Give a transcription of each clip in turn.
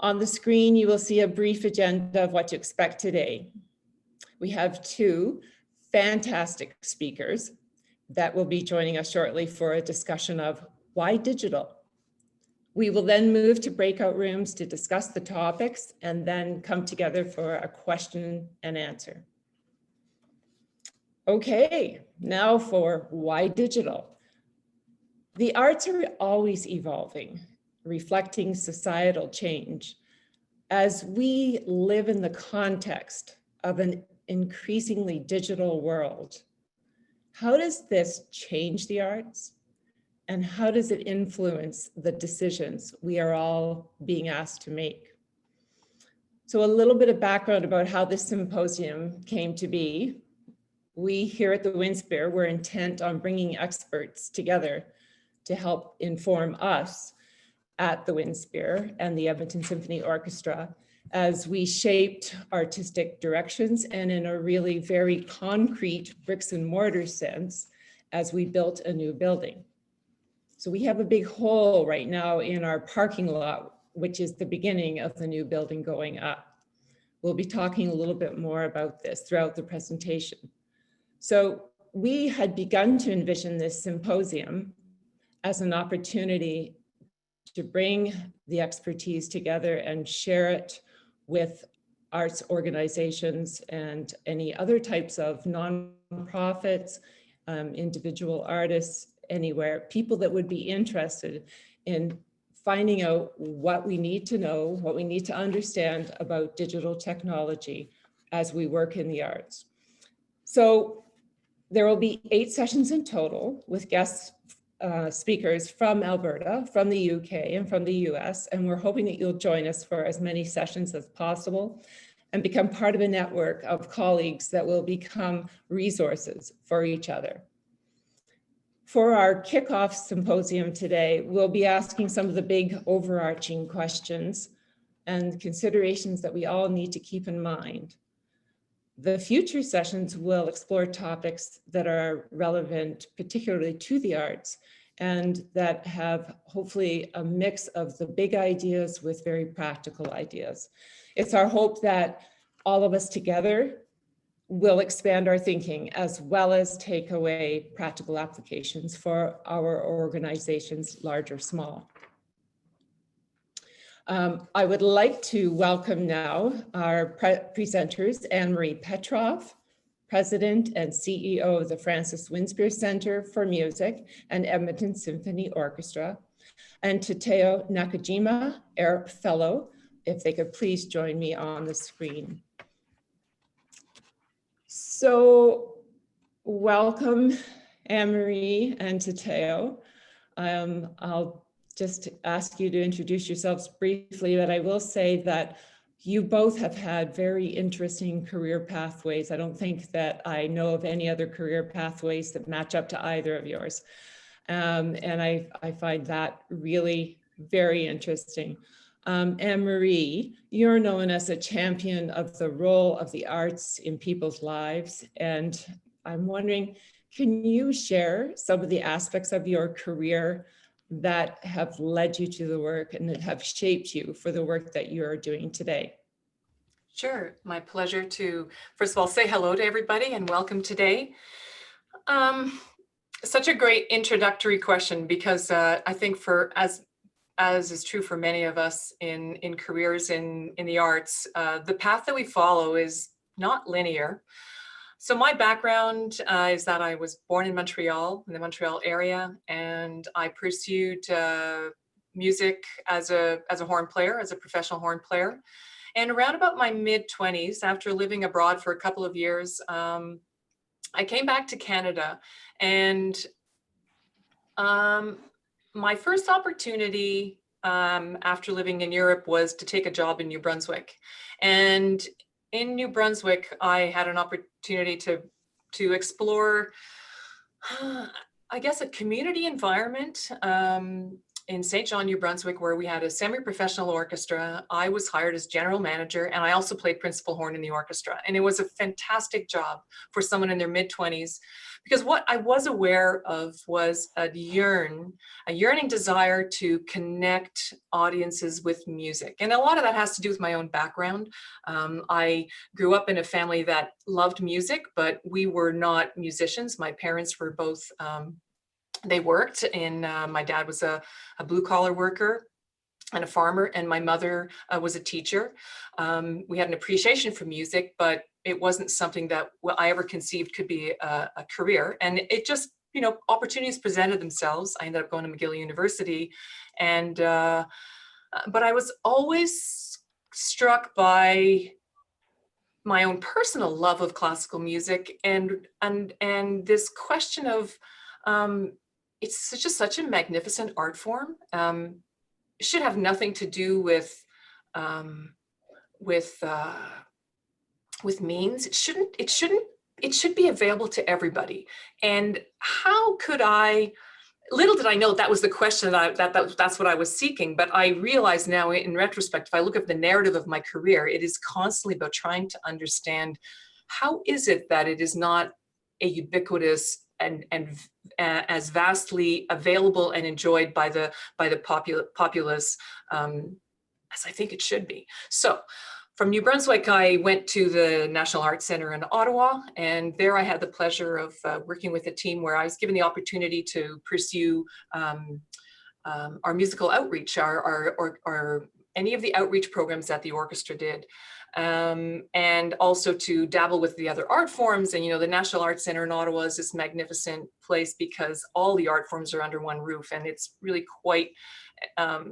On the screen, you will see a brief agenda of what to expect today. We have two fantastic speakers that will be joining us shortly for a discussion of why digital. We will then move to breakout rooms to discuss the topics and then come together for a question and answer. Okay, now for why digital. The arts are always evolving, reflecting societal change. As we live in the context of an increasingly digital world, how does this change the arts? And how does it influence the decisions we are all being asked to make? So a little bit of background about how this symposium came to be. We here at the Winspear were intent on bringing experts together to help inform us at the Winspear and the Edmonton Symphony Orchestra as we shaped artistic directions and in a really very concrete bricks and mortar sense as we built a new building. So we have a big hole right now in our parking lot, which is the beginning of the new building going up. We'll be talking a little bit more about this throughout the presentation. So we had begun to envision this symposium as an opportunity to bring the expertise together and share it with arts organizations and any other types of nonprofits, individual artists, anywhere, people that would be interested in finding out what we need to know, what we need to understand about digital technology as we work in the arts. So there will be 8 sessions in total with guest speakers from Alberta, from the UK, and from the US, and we're hoping that you'll join us for as many sessions as possible and become part of a network of colleagues that will become resources for each other. For our kickoff symposium today, we'll be asking some of the big overarching questions and considerations that we all need to keep in mind. The future sessions will explore topics that are relevant, particularly to the arts, and that have hopefully a mix of the big ideas with very practical ideas. It's our hope that all of us together will expand our thinking as well as take away practical applications for our organizations, large or small. I would like to welcome now our presenters, Annemarie Petrov, President and CEO of the Francis Winspear Centre for Music and Edmonton Symphony Orchestra, and Tateo Nakajima, Arup Fellow, if they could please join me on the screen. So welcome, Annemarie and Tateo. I'll just ask you to introduce yourselves briefly, but I will say that you both have had very interesting career pathways. I don't think that I know of any other career pathways that match up to either of yours. And I find that really very interesting. Annemarie, you're known as a champion of the role of the arts in people's lives. And I'm wondering, can you share some of the aspects of your career that have led you to the work and that have shaped you for the work that you're doing today? Sure, my pleasure to, first of all, say hello to everybody and welcome today. Such a great introductory question because I think as is true for many of us in careers in the arts, the path that we follow is not linear. So my background is that I was born in Montreal, in the Montreal area, and I pursued music as a horn player, as a professional horn player. And around about my mid-20s, after living abroad for a couple of years, I came back to Canada, and my first opportunity after living in Europe was to take a job in New Brunswick. And in New Brunswick, I had an opportunity to explore, I guess, a community environment in St. John, New Brunswick, where we had a semi-professional orchestra. I was hired as general manager, and I also played principal horn in the orchestra. And it was a fantastic job for someone in their mid-20s, because what I was aware of was a yearning desire to connect audiences with music. And a lot of that has to do with my own background. I grew up in a family that loved music, but we were not musicians. My parents were both they worked in, my dad was a blue collar worker and a farmer, and my mother was a teacher. We had an appreciation for music, but it wasn't something that I ever conceived could be a career. And it just, opportunities presented themselves. I ended up going to McGill University, and but I was always struck by my own personal love of classical music and this question of it's such a magnificent art form. It should have nothing to do with means. It should be available to everybody. And how could I? Little did I know that was the question that's what I was seeking. But I realize now, in retrospect, if I look at the narrative of my career, it is constantly about trying to understand how is it that it is not a ubiquitous and as vastly available and enjoyed by the populace as I think it should be. So from New Brunswick, I went to the National Arts Centre in Ottawa, and there I had the pleasure of working with a team where I was given the opportunity to pursue our musical outreach, our any of the outreach programs that the orchestra did. And also to dabble with the other art forms. And, the National Arts Centre in Ottawa is this magnificent place because all the art forms are under one roof, and it's really quite a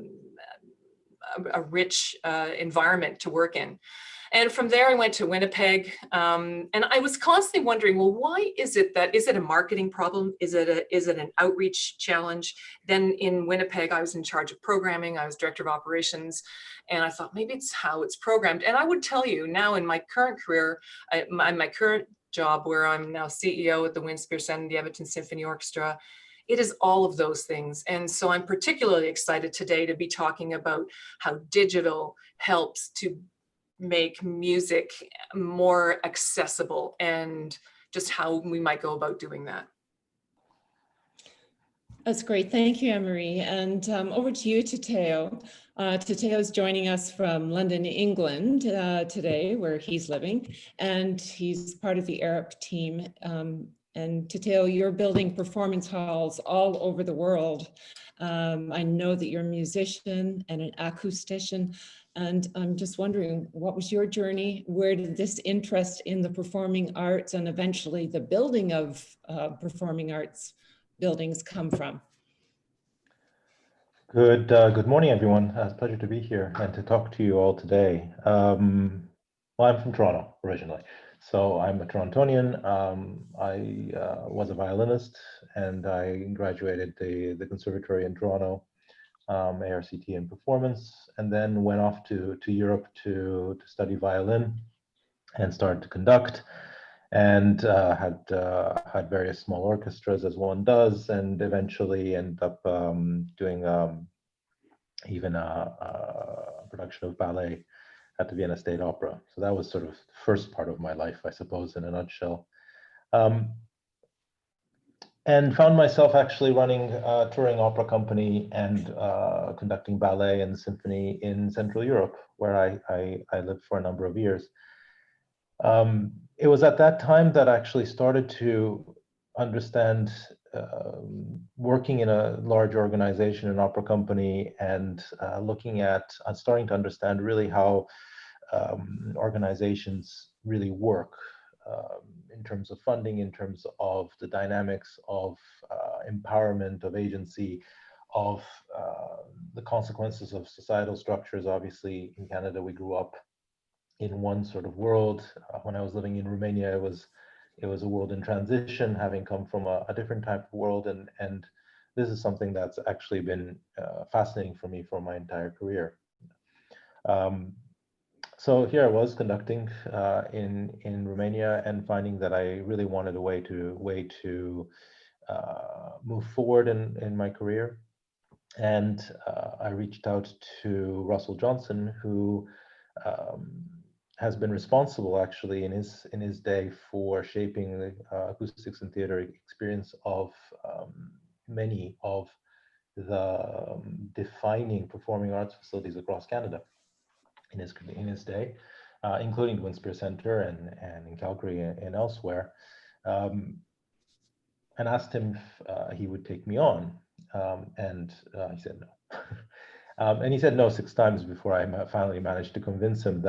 rich environment to work in. And from there, I went to Winnipeg, and I was constantly wondering, well, why is it a marketing problem? Is it an outreach challenge? Then in Winnipeg, I was in charge of programming. I was director of operations, and I thought maybe it's how it's programmed. And I would tell you now, in my current career, my current job, where I'm now CEO at the Winspear Centre, the Edmonton Symphony Orchestra, it is all of those things. And so I'm particularly excited today to be talking about how digital helps to make music more accessible and just how we might go about doing that. That's great. Thank you, Annemarie. And over to you, Tateo. Tateo is joining us from London, England today, where he's living, and he's part of the Arup team. And Tateo, you're building performance halls all over the world. I know that you're a musician and an acoustician, and I'm just wondering, what was your journey? Where did this interest in the performing arts and eventually the building of performing arts buildings come from? Good morning, everyone. It's a pleasure to be here and to talk to you all today. Well, I'm from Toronto originally, so I'm a Torontonian. I was a violinist, and I graduated the conservatory in Toronto, ARCT in performance, and then went off to Europe to study violin and started to conduct, and had various small orchestras, as one does, and eventually ended up doing even a production of ballet at the Vienna State Opera. So that was sort of the first part of my life, I suppose, in a nutshell. And found myself actually running a touring opera company and conducting ballet and symphony in Central Europe, where I lived for a number of years. It was at that time that I actually started to understand working in a large organization, an opera company, and looking at starting to understand really how organizations really work in terms of funding, in terms of the dynamics of empowerment, of agency, of the consequences of societal structures. Obviously, in Canada, we grew up in one sort of world. When I was living in Romania, it was a world in transition, having come from a different type of world, and this is something that's actually been fascinating for me for my entire career. So here I was conducting in Romania and finding that I really wanted a way to move forward in my career. And I reached out to Russell Johnson, who has been responsible actually in his day for shaping the acoustics and theater experience of many of the defining performing arts facilities across Canada in his day, including the Winspear Centre and in Calgary and elsewhere, and asked him if he would take me on, and he said no. And he said no 6 times before I finally managed to convince him.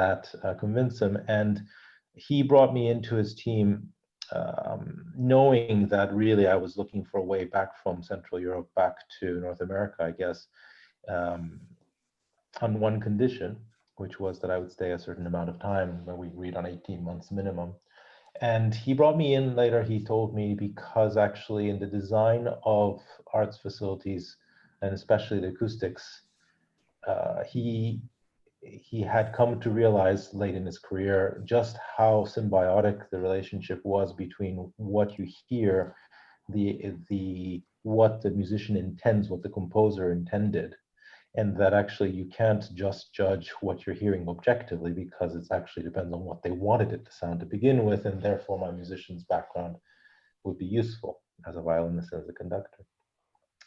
And he brought me into his team, knowing that really I was looking for a way back from Central Europe back to North America, I guess, on one condition, which was that I would stay a certain amount of time, where we agreed on 18 months minimum. And he brought me in later, he told me, because actually in the design of arts facilities, and especially the acoustics, he had come to realize late in his career just how symbiotic the relationship was between what you hear, what the musician intends, what the composer intended, and that actually you can't just judge what you're hearing objectively, because it actually depends on what they wanted it to sound to begin with, and therefore my musician's background would be useful as a violinist and as a conductor.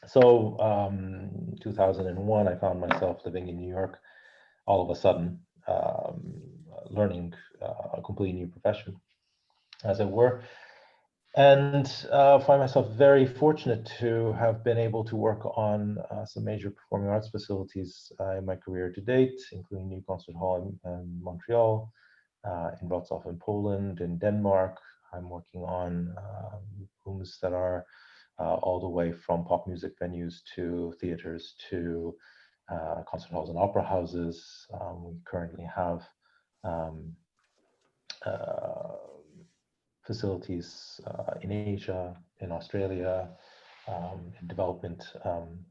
So 2001, I found myself living in New York all of a sudden, learning a completely new profession, as it were, and find myself very fortunate to have been able to work on some major performing arts facilities in my career to date, including New Concert Hall in Montreal, in Wrocław in Poland, in Denmark. I'm working on rooms that are all the way from pop music venues to theaters to concert halls and opera houses. We currently have facilities in Asia, in Australia, in development,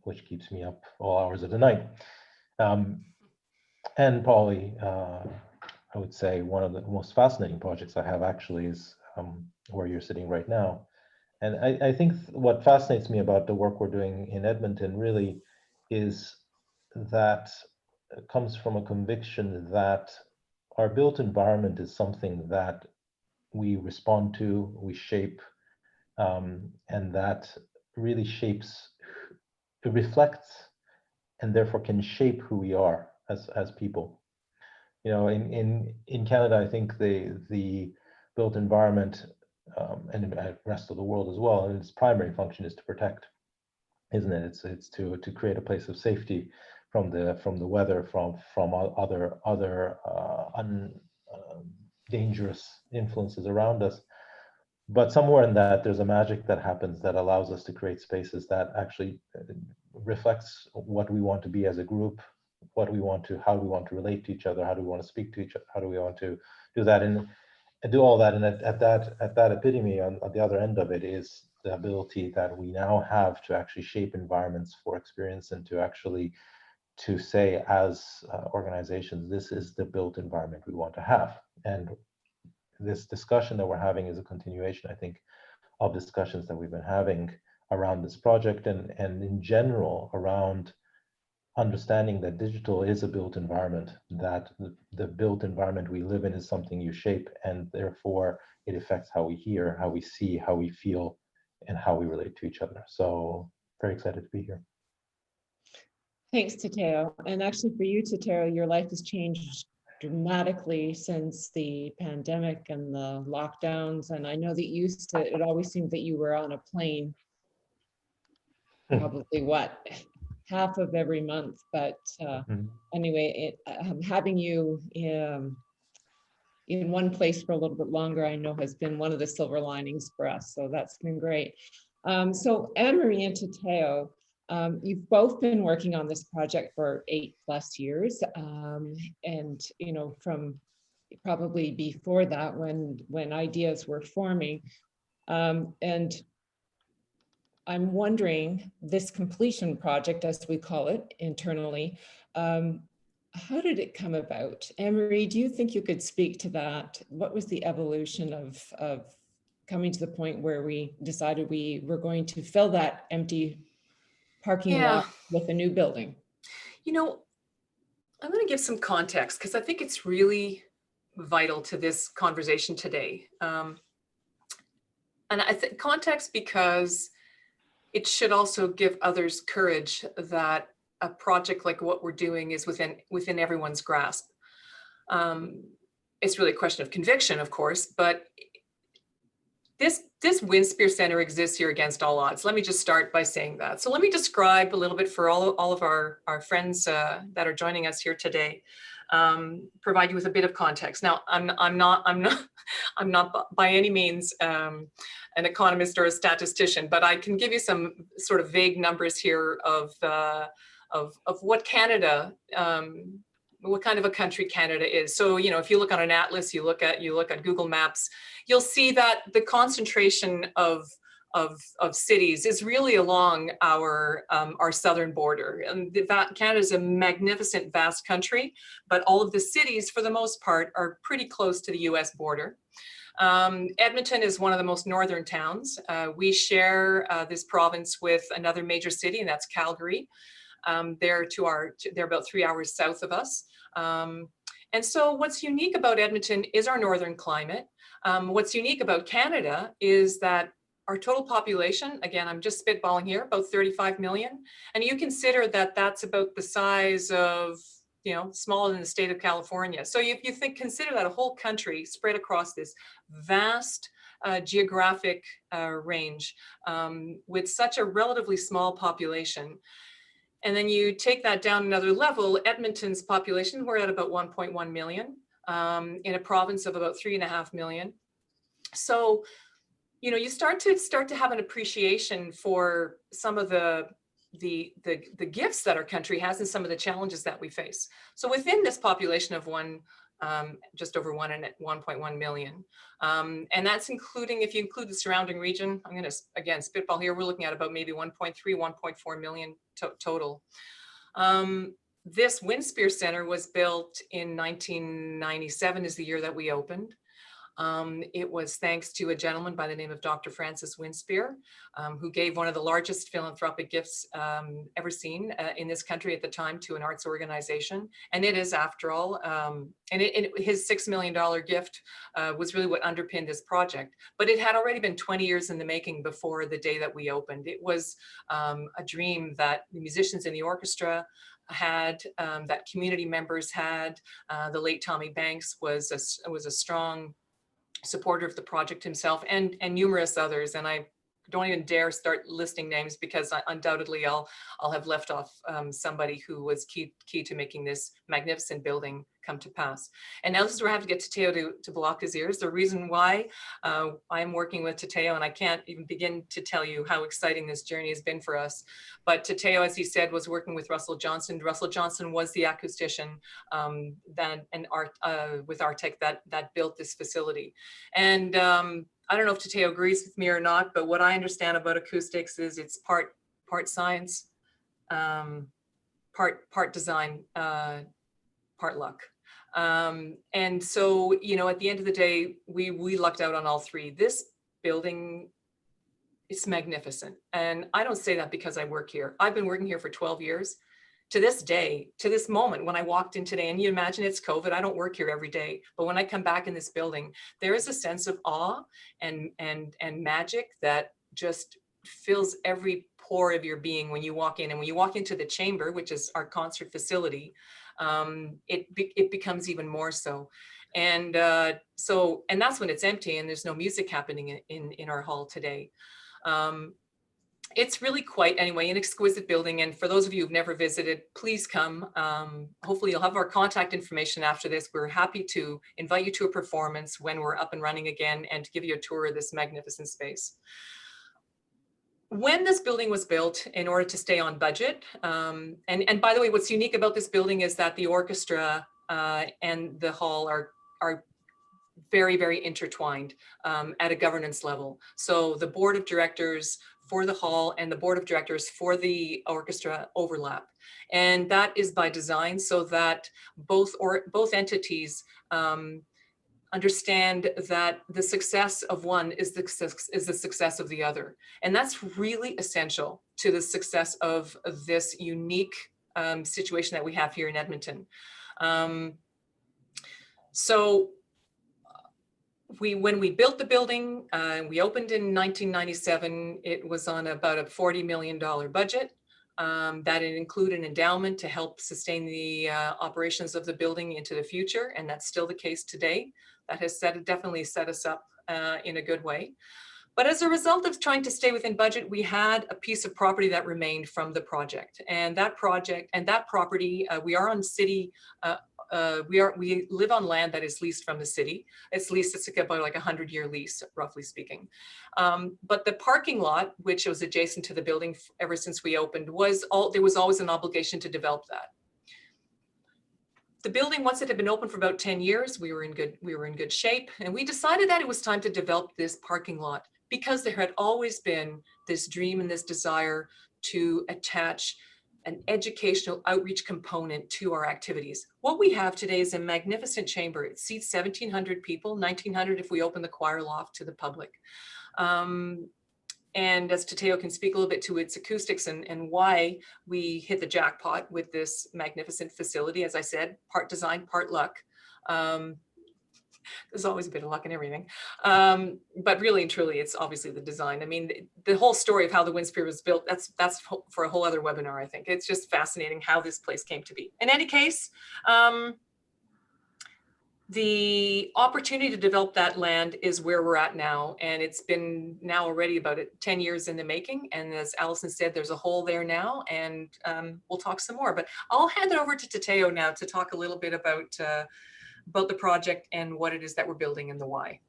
which keeps me up all hours of the night. And probably, I would say one of the most fascinating projects I have actually is where you're sitting right now. And I think what fascinates me about the work we're doing in Edmonton really is that it comes from a conviction that our built environment is something that we respond to, we shape, and that really shapes, it reflects, and therefore can shape who we are as people. You know, in Canada, I think the built environment, and the rest of the world as well, and its primary function is to protect, isn't it? It's to create a place of safety from the weather, from other dangerous influences around us. But somewhere in that, there's a magic that happens that allows us to create spaces that actually reflects what we want to be as a group, how do we want to relate to each other, how do we want to speak to each other, how do we want to do that, and do all that. And at that epitome, on the other end of it, is the ability that we now have to actually shape environments for experience, and to actually to say as organizations, this is the built environment we want to have. And this discussion that we're having is a continuation, I think, of discussions that we've been having around this project, and in general around understanding that digital is a built environment, that the built environment we live in is something you shape, and therefore it affects how we hear, how we see, how we feel, and how we relate to each other. So very excited to be here. Thanks, Tateo. And actually for you, Tateo, your life has changed dramatically since the pandemic and the lockdowns. And I know that it always seemed that you were on a plane, probably half of every month. But anyway, having you in one place for a little bit longer, I know has been one of the silver linings for us. So that's been great. So Annemarie and Tateo, you've both been working on this project for 8+ years, and from probably before that, when ideas were forming, and I'm wondering, this completion project, as we call it internally, how did it come about? Annemarie, do you think you could speak to that? What was the evolution of coming to the point where we decided we were going to fill that empty parking Yeah. lot with a new building? You know, I'm going to give some context because I think it's really vital to this conversation today. And I think context because it should also give others courage that a project like what we're doing is within everyone's grasp. It's really a question of conviction, of course, but this Winspear Centre exists here against all odds. Let me just start by saying that. So let me describe a little bit for all of our friends that are joining us here today, provide you with a bit of context. Now, I'm not by any means an economist or a statistician, but I can give you some sort of vague numbers here of what Canada, what kind of a country Canada is. So, you know, if you look on an atlas, you look at Google Maps, you'll see that the concentration of cities is really along our southern border. And Canada is a magnificent, vast country, but all of the cities, for the most part, are pretty close to the US border. Edmonton is one of the most northern towns. We share this province with another major city, and that's Calgary. They're about 3 hours south of us. And so what's unique about Edmonton is our northern climate. What's unique about Canada is that our total population, again, I'm just spitballing here, about 35 million. And you consider that that's about the size of, you know, smaller than the state of California. So if you consider that a whole country spread across this vast geographic range with such a relatively small population. And then you take that down another level, Edmonton's population, we're at about 1.1 million in a province of about 3.5 million. So, you know, you start to have an appreciation for some of the gifts that our country has and some of the challenges that we face. So within this population of just over 1.1 million. And that's including, if you include the surrounding region, I'm going to, again, spitball here, we're looking at about maybe 1.3, 1.4 million total. This Winspear Centre was built in 1997 is the year that we opened. It was thanks to a gentleman by the name of Dr. Francis Winspear, who gave one of the largest philanthropic gifts ever seen in this country at the time to an arts organization. And it is, after all, his $6 million gift was really what underpinned this project. But it had already been 20 years in the making before the day that we opened. It was a dream that the musicians in the orchestra had, that community members had. The late Tommy Banks was a strong supporter of the project himself, and numerous others. And I don't even dare start listing names because undoubtedly I'll have left off somebody who was key to making this magnificent building come to pass. And now this is where I have to get Tateo to block his ears. The reason why I'm working with Tateo, and I can't even begin to tell you how exciting this journey has been for us. But Tateo, as he said, was working with Russell Johnson. Russell Johnson was the acoustician with Artec that built this facility. And I don't know if Tateo agrees with me or not, but what I understand about acoustics is it's part science, part design, part luck. And so, you know, at the end of the day, we lucked out on all three. This building is magnificent. And I don't say that because I work here. I've been working here for 12 years. To this day, to this moment, when I walked in today, and you imagine it's COVID, I don't work here every day, but when I come back in this building, there is a sense of awe and magic that just fills every pore of your being when you walk in. And when you walk into the chamber, which is our concert facility, it becomes even more so. And and that's when it's empty and there's no music happening in our hall today. It's really quite, anyway, an exquisite building. And for those of you who've never visited, please come. Hopefully you'll have our contact information after this. We're happy to invite you to a performance when we're up and running again and to give you a tour of this magnificent space. When this building was built, in order to stay on budget, and by the way, what's unique about this building is that the orchestra and the hall are very, very intertwined at a governance level. So the board of directors for the hall and the board of directors for the orchestra overlap. And that is by design so that both entities understand that the success of one is the success of the other. And that's really essential to the success of this unique situation that we have here in Edmonton. So when we built the building, we opened in 1997, it was on about a $40 million budget. That it include an endowment to help sustain the operations of the building into the future, and that's still the case today. That has definitely set us up in a good way. But as a result of trying to stay within budget, we had a piece of property that remained from the project, and that property, we are on city. We live on land that is leased from the city. It's leased, it's about like a 100-year lease, roughly speaking. But the parking lot, which was adjacent to the building ever since we opened, there was always an obligation to develop that. The building, once it had been open for about 10 years, we were in good shape, and we decided that it was time to develop this parking lot because there had always been this dream and this desire to attach an educational outreach component to our activities. What we have today is a magnificent chamber. It seats 1,700 people, 1,900 if we open the choir loft to the public. And as Tateo can speak a little bit to its acoustics and why we hit the jackpot with this magnificent facility, as I said, part design, part luck. There's always a bit of luck in everything. But really and truly, it's obviously the design. I mean, the whole story of how the Winspear was built, that's for a whole other webinar, I think. It's just fascinating how this place came to be. In any case, the opportunity to develop that land is where we're at now. And it's been now already about 10 years in the making. And as Alison said, there's a hole there now, and we'll talk some more. But I'll hand it over to Tateo now to talk a little bit about the project and what it is that we're building and the why.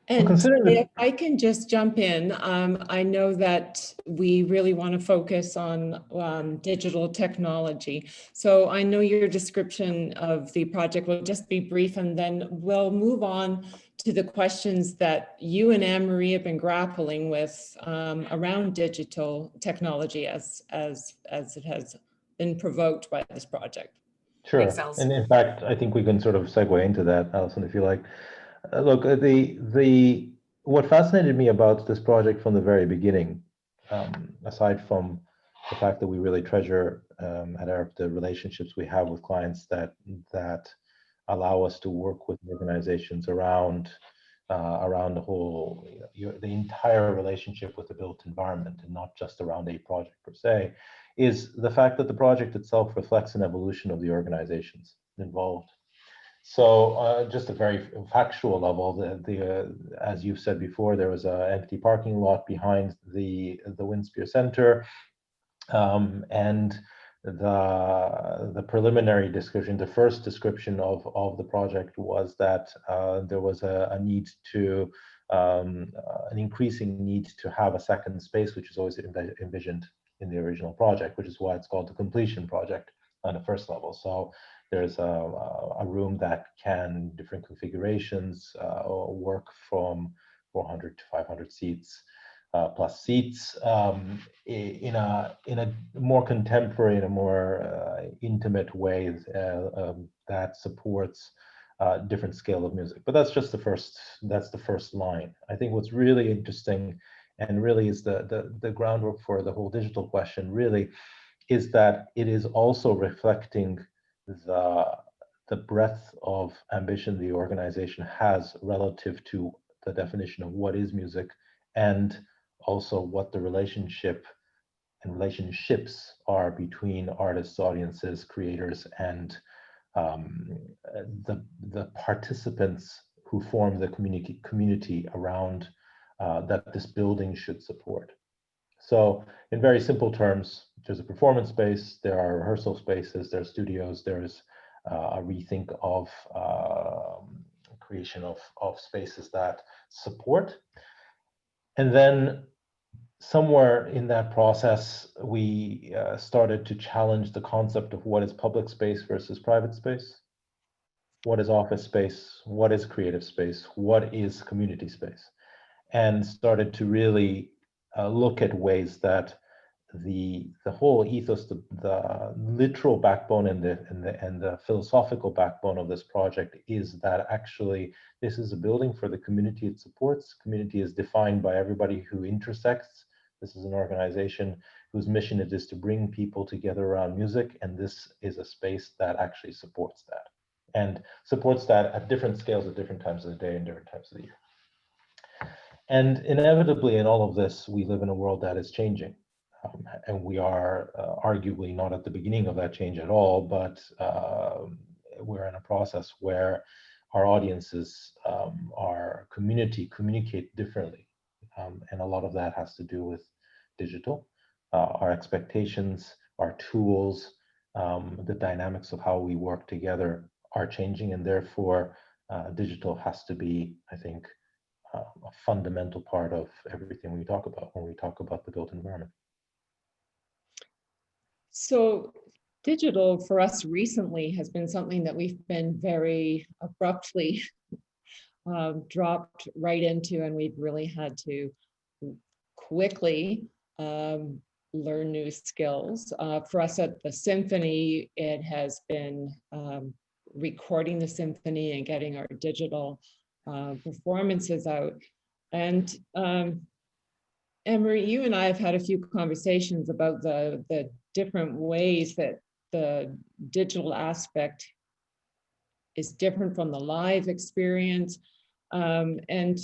And if I can just jump in, I know that we really want to focus on digital technology. So I know your description of the project will just be brief, and then we'll move on to the questions that you and Annemarie have been grappling with around digital technology as it has been provoked by this project. Sure. Thanks, and in fact, I think we can sort of segue into that, Alison, if you like. Look, what fascinated me about this project from the very beginning, aside from the fact that we really treasure at Arup the relationships we have with clients that allow us to work with organizations around the whole, the entire relationship with the built environment, and not just around a project per se, is the fact that the project itself reflects an evolution of the organizations involved. So just a very factual level, as you've said before, there was an empty parking lot behind the Winspear Centre, and the preliminary description, the first description of the project was that there was a need to, an increasing need to have a second space, which is always envisioned in the original project, which is why it's called the completion project on the first level. So there's a room that can, different configurations, work from 400 to 500 seats, plus seats, in a more contemporary, in a more intimate way that supports different scale of music. But that's just that's the first line. I think what's really interesting, and really is the groundwork for the whole digital question, really, is that it is also reflecting the breadth of ambition the organization has relative to the definition of what is music, and also what the relationship and relationships are between artists, audiences, creators, and the participants who form the community around that this building should support. So in very simple terms, there's a performance space, there are rehearsal spaces, there's studios, there's a rethink of creation of spaces that support. And then somewhere in that process, we started to challenge the concept of what is public space versus private space, what is office space, what is creative space, what is community space, and started to really look at ways that the whole ethos, the literal backbone and the philosophical backbone of this project is that actually this is a building for the community it supports. Community is defined by everybody who intersects. This is an organization whose mission it is to bring people together around music, and this is a space that actually supports that, and supports that at different scales at different times of the day and different times of the year. And inevitably in all of this, we live in a world that is changing. And we are arguably not at the beginning of that change at all, but we're in a process where our audiences, our community communicate differently. And a lot of that has to do with digital. Our expectations, our tools, the dynamics of how we work together are changing, and therefore digital has to be, I think, a fundamental part of everything we talk about when we talk about the built environment. So digital for us recently has been something that we've been very abruptly dropped right into, and we've really had to quickly learn new skills. For us at the symphony, it has been recording the symphony and getting our digital performances out. And Annemarie, you and I have had a few conversations about the different ways that the digital aspect is different from the live experience. And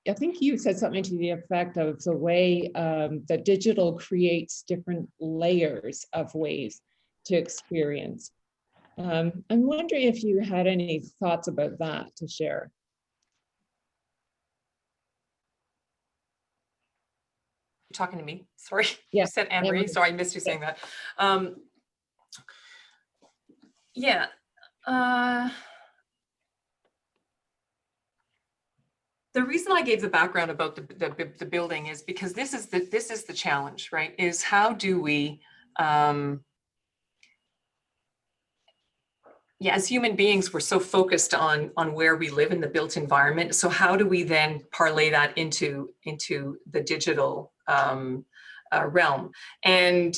I think you said something to the effect of the way that digital creates different layers of ways to experience. I'm wondering if you had any thoughts about that to share. You're talking to me, sorry. Yeah. You said Annemarie, sorry, I missed you saying that. Yeah. The reason I gave the background about the building is because this is the challenge, right? Is how do we, as human beings, we're so focused on where we live in the built environment. So how do we then parlay that into the digital realm? And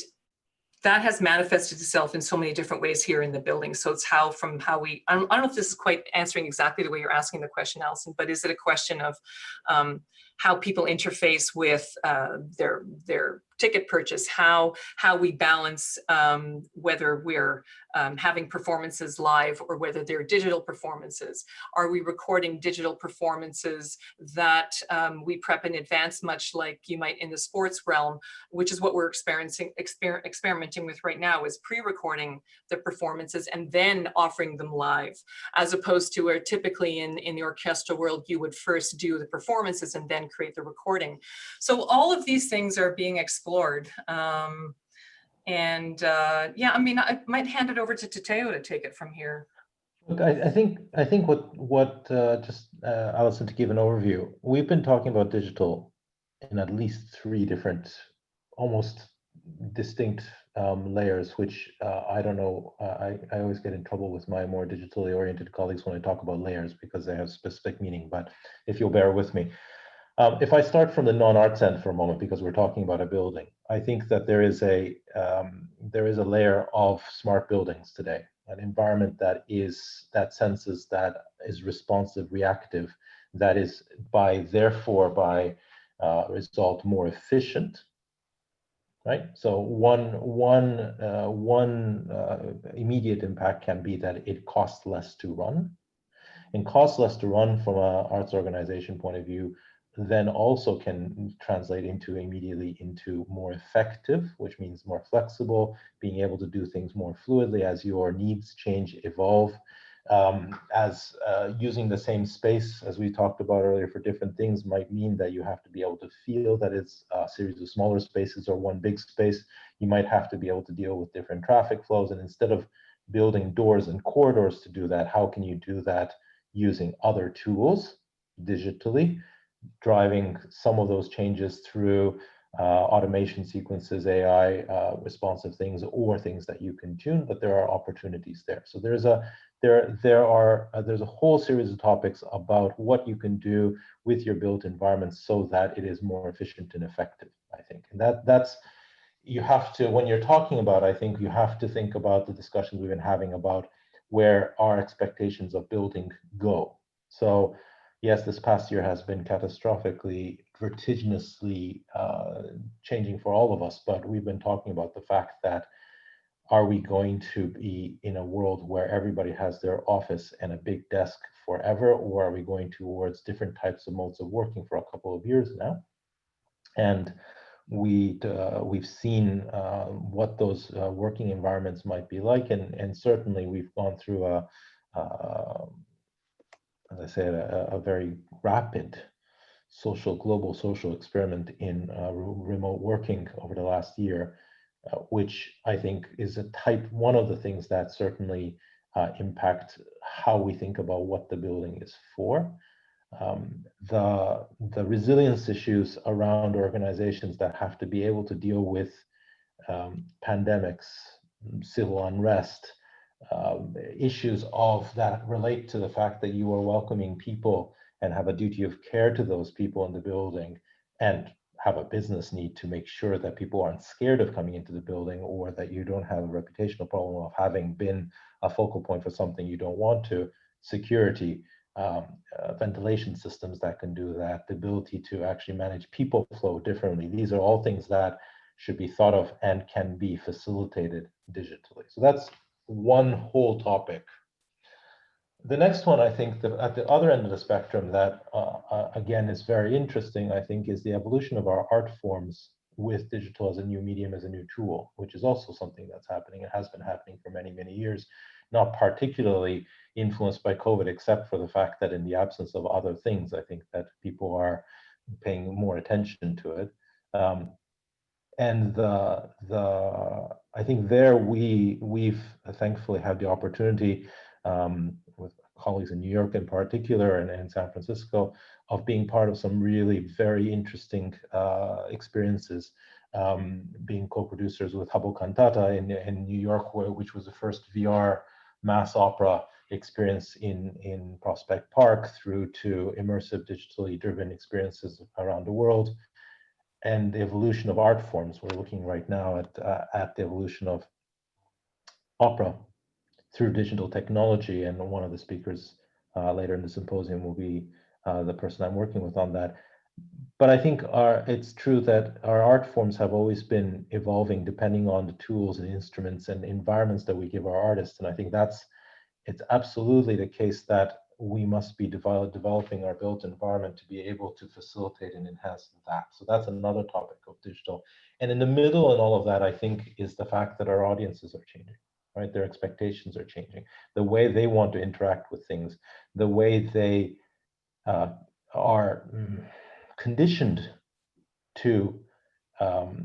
that has manifested itself in so many different ways here in the building. So it's how we, I don't know if this is quite answering exactly the way you're asking the question, Alison, but is it a question of how people interface with their ticket purchase, how we balance whether we're having performances live or whether they're digital performances? Are we recording digital performances that we prep in advance, much like you might in the sports realm, which is what we're experimenting with right now, is pre-recording the performances and then offering them live, as opposed to where typically in the orchestral world, you would first do the performances and then create the recording. So all of these things are being explored. Yeah, I mean, I might hand it over to Tateo to take it from here. Look, I think what just Alison, to give an overview, we've been talking about digital in at least 3 different, almost distinct layers, which I don't know. I always get in trouble with my more digitally oriented colleagues when I talk about layers because they have specific meaning. But if you'll bear with me. If I start from the non-arts end for a moment, because we're talking about a building, I think that there is a layer of smart buildings today, an environment that senses, that is responsive, reactive, that is therefore by result more efficient, right? So one immediate impact can be that it costs less to run, and costs less to run from an arts organization point of view then also can translate immediately into more effective, which means more flexible, being able to do things more fluidly as your needs change, evolve, as using the same space, as we talked about earlier, for different things might mean that you have to be able to feel that it's a series of smaller spaces or one big space. You might have to be able to deal with different traffic flows, and instead of building doors and corridors to do that, how can you do that using other tools digitally, driving some of those changes through automation sequences, AI, responsive things, or things that you can tune, but there are opportunities there. So there's a whole series of topics about what you can do with your built environment so that it is more efficient and effective, I think. And that's you have to, when you're talking about, I think you have to think about the discussions we've been having about where our expectations of building go. So yes, this past year has been catastrophically, vertiginously changing for all of us, but we've been talking about the fact that are we going to be in a world where everybody has their office and a big desk forever, or are we going towards different types of modes of working for a couple of years now? And we've seen what those working environments might be like, and certainly we've gone through as I said, a very rapid global social experiment in remote working over the last year, which I think is one of the things that certainly impact how we think about what the building is for. The resilience issues around organizations that have to be able to deal with pandemics, civil unrest, issues of that relate to the fact that you are welcoming people and have a duty of care to those people in the building, and have a business need to make sure that people aren't scared of coming into the building, or that you don't have a reputational problem of having been a focal point for something you don't want to. Security, ventilation systems that can do that, the ability to actually manage people flow differently. These are all things that should be thought of and can be facilitated digitally. So that's one whole topic. The next one, I think, at the other end of the spectrum that, again, is very interesting, I think, is the evolution of our art forms with digital as a new medium, as a new tool, which is also something that's happening. It has been happening for many, many years, not particularly influenced by COVID, except for the fact that in the absence of other things, I think that people are paying more attention to it. And I think there we've thankfully had the opportunity with colleagues in New York in particular, and San Francisco, of being part of some really very interesting experiences, being co-producers with Hubble Cantata in New York, which was the first VR mass opera experience in Prospect Park, through to immersive digitally driven experiences around the world. And the evolution of art forms. We're looking right now at the evolution of opera through digital technology, and one of the speakers later in the symposium will be the person I'm working with on that. But I think it's true that our art forms have always been evolving depending on the tools and instruments and environments that we give our artists. And I think it's absolutely the case that we must be developing our built environment to be able to facilitate and enhance that. So that's another topic of digital. And in the middle in all of that, I think, is the fact that our audiences are changing, right? Their expectations are changing. The way they want to interact with things, the way they are conditioned to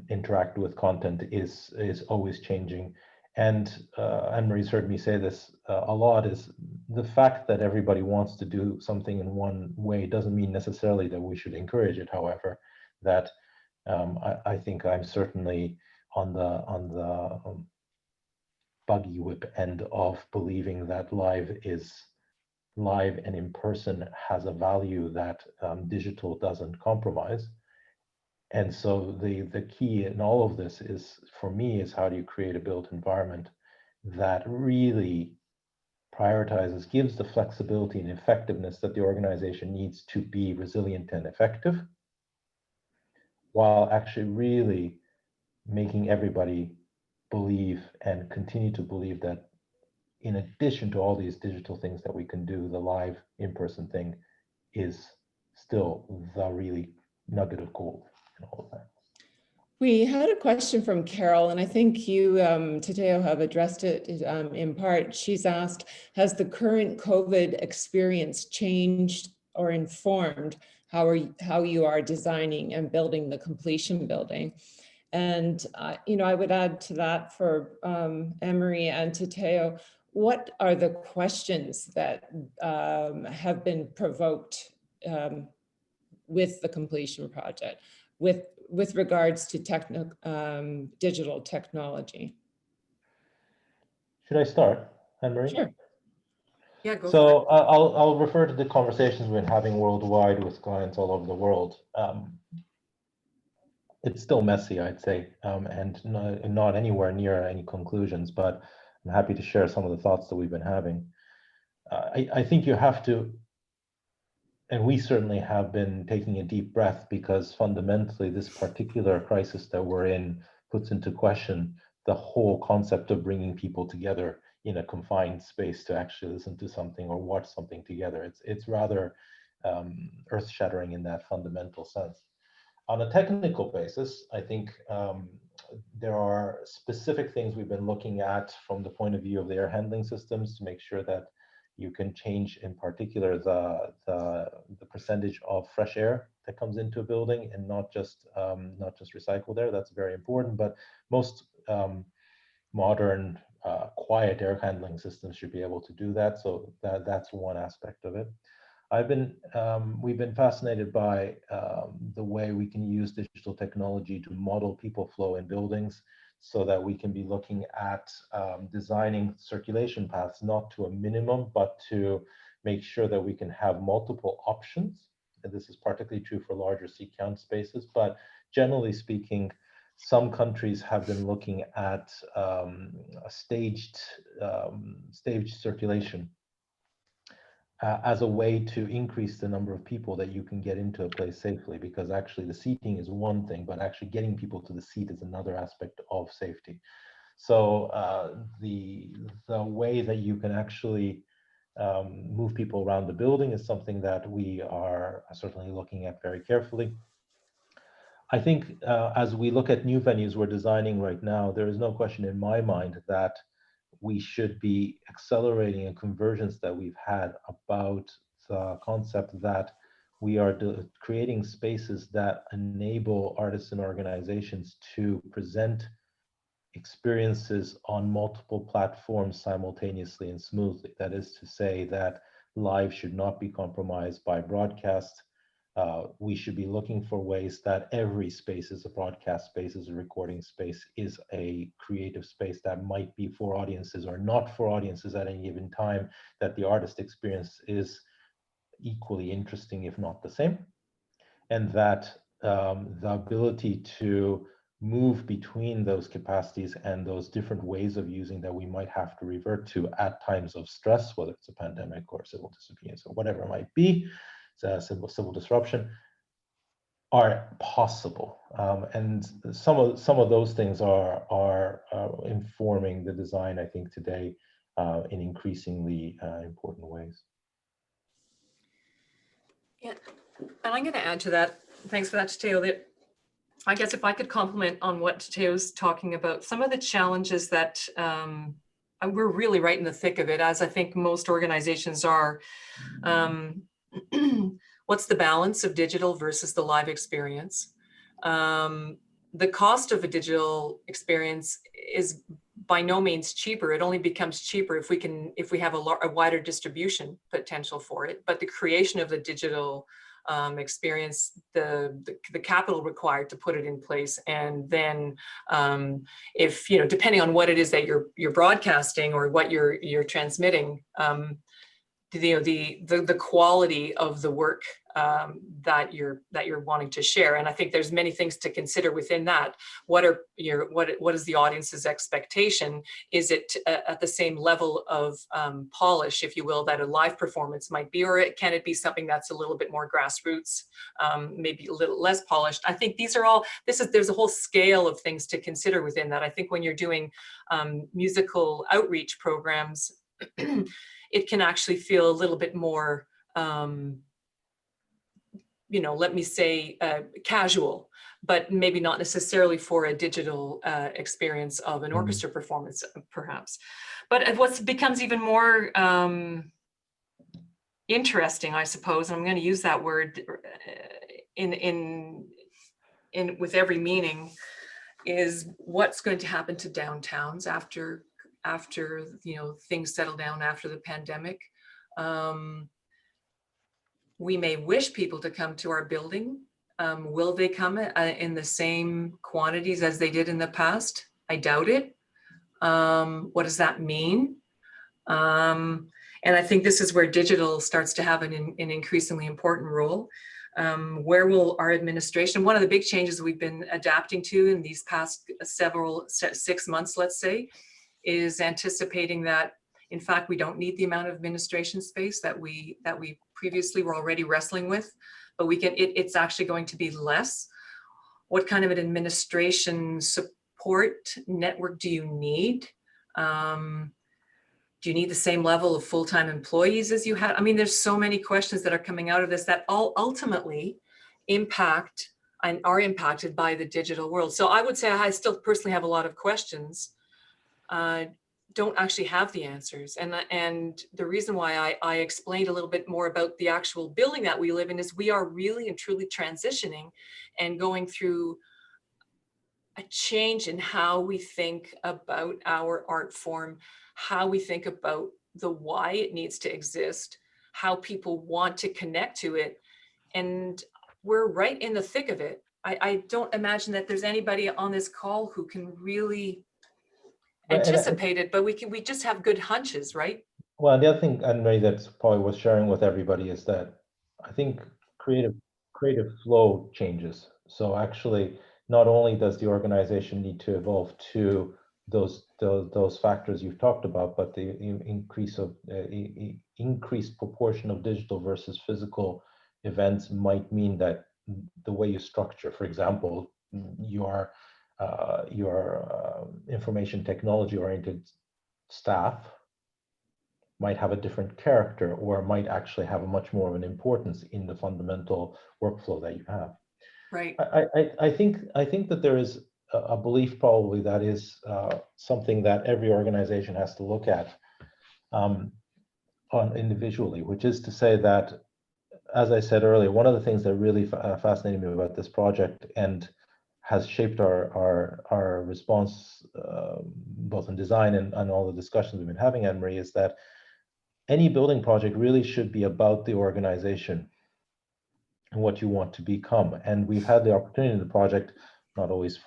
interact with content is always changing. And Anne-Marie's heard me say this a lot, is the fact that everybody wants to do something in one way doesn't mean necessarily that we should encourage it. However, that I think I'm certainly on the buggy whip end of believing that live and in person has a value that digital doesn't compromise. And so the key in all of this is, for me, is how do you create a built environment that really prioritizes, gives the flexibility and effectiveness that the organization needs to be resilient and effective, while actually really making everybody believe and continue to believe that in addition to all these digital things that we can do, the live in-person thing is still the really nugget of gold in all of that. We had a question from Carol, and I think you, Tateo, have addressed it in part. She's asked, has the current COVID experience changed or informed how you are designing and building the completion building? And, I would add to that for Annemarie and Tateo, what are the questions that have been provoked with the completion project, with regards to digital technology? Should I start, Anne-Marie? Sure. Yeah, go for it. So I'll refer to the conversations we've been having worldwide with clients all over the world. it's still messy, I'd say, and not anywhere near any conclusions, but I'm happy to share some of the thoughts that we've been having. I think you have to, and we certainly have been taking a deep breath, because fundamentally this particular crisis that we're in puts into question the whole concept of bringing people together in a confined space to actually listen to something or watch something together. It's rather earth-shattering in that fundamental sense. On a technical basis, I think there are specific things we've been looking at from the point of view of the air handling systems to make sure that you can change, in particular, the percentage of fresh air that comes into a building, and not just recycled air. That's very important. But most modern quiet air handling systems should be able to do that. So that's one aspect of it. We've been fascinated by the way we can use digital technology to model people flow in buildings, so that we can be looking at designing circulation paths, not to a minimum, but to make sure that we can have multiple options. And this is particularly true for larger seat count spaces, but generally speaking, some countries have been looking at a staged circulation as a way to increase the number of people that you can get into a place safely, because actually the seating is one thing, but actually getting people to the seat is another aspect of safety. So the way that you can actually move people around the building is something that we are certainly looking at very carefully. I think as we look at new venues we're designing right now, there is no question in my mind that we should be accelerating a convergence that we've had about the concept that we are creating spaces that enable artists and organizations to present experiences on multiple platforms simultaneously and smoothly. That is to say that live should not be compromised by broadcast. We should be looking for ways that every space is a broadcast space, is a recording space, is a creative space that might be for audiences or not for audiences at any given time, that the artist experience is equally interesting, if not the same, and that the ability to move between those capacities and those different ways of using that we might have to revert to at times of stress, whether it's a pandemic or civil disobedience or whatever it might be, civil disruption, are possible, and some of those things are informing the design, I think, today in increasingly important ways. Yeah, and I'm going to add to that. Thanks for that, Tateo. That I guess if I could comment on what Tateo's talking about, some of the challenges that we're really right in the thick of it, as I think most organizations are. What's the balance of digital versus the live experience? The cost of a digital experience is by no means cheaper. It only becomes cheaper if we have a wider distribution potential for it. But the creation of the digital experience, the capital required to put it in place, and then if depending on what it is that you're broadcasting or what you're transmitting, the quality of the work that you're wanting to share. And I think there's many things to consider within that. What is the audience's expectation? Is it at the same level of polish, if you will, that a live performance might be, or can it be something that's a little bit more grassroots, maybe a little less polished? I think these are all, there's a whole scale of things to consider within that. I think when you're doing musical outreach programs, it can actually feel a little bit more, let me say casual, but maybe not necessarily for a digital experience of an orchestra performance, perhaps. But what becomes even more interesting, I suppose, and I'm going to use that word in with every meaning, is what's going to happen to downtowns after things settle down after the pandemic. We may wish people to come to our building. Will they come in the same quantities as they did in the past? I doubt it. What does that mean? And I think this is where digital starts to have an increasingly important role. Where will our administration, one of the big changes we've been adapting to in these past 6 months, let's say, is anticipating that, in fact, we don't need the amount of administration space that we previously were already wrestling with, but it's actually going to be less. What kind of an administration support network do you need? Do you need the same level of full-time employees as you had? I mean, there's so many questions that are coming out of this that all ultimately impact and are impacted by the digital world. So I would say I still personally have a lot of questions, don't actually have the answers. And the reason why I explained a little bit more about the actual building that we live in is we are really and truly transitioning and going through a change in how we think about our art form, how we think about the why it needs to exist, how people want to connect to it. And we're right in the thick of it. I don't imagine that there's anybody on this call who can really anticipate it, but we just have good hunches, right? Well, the other thing, Annemarie, that's probably worth sharing with everybody is that I think creative flow changes. So actually, not only does the organization need to evolve to those factors you've talked about, but the increased proportion of digital versus physical events might mean that the way you structure, for example, your information technology oriented staff might have a different character or might actually have a much more of an importance in the fundamental workflow that you have. Right. I think that there is a belief probably that is something that every organization has to look at on individually, which is to say that, as I said earlier, one of the things that really fascinated me about this project and has shaped our response, both in design and all the discussions we've been having, Annemarie, is that any building project really should be about the organization and what you want to become. And we've had the opportunity in the project, not always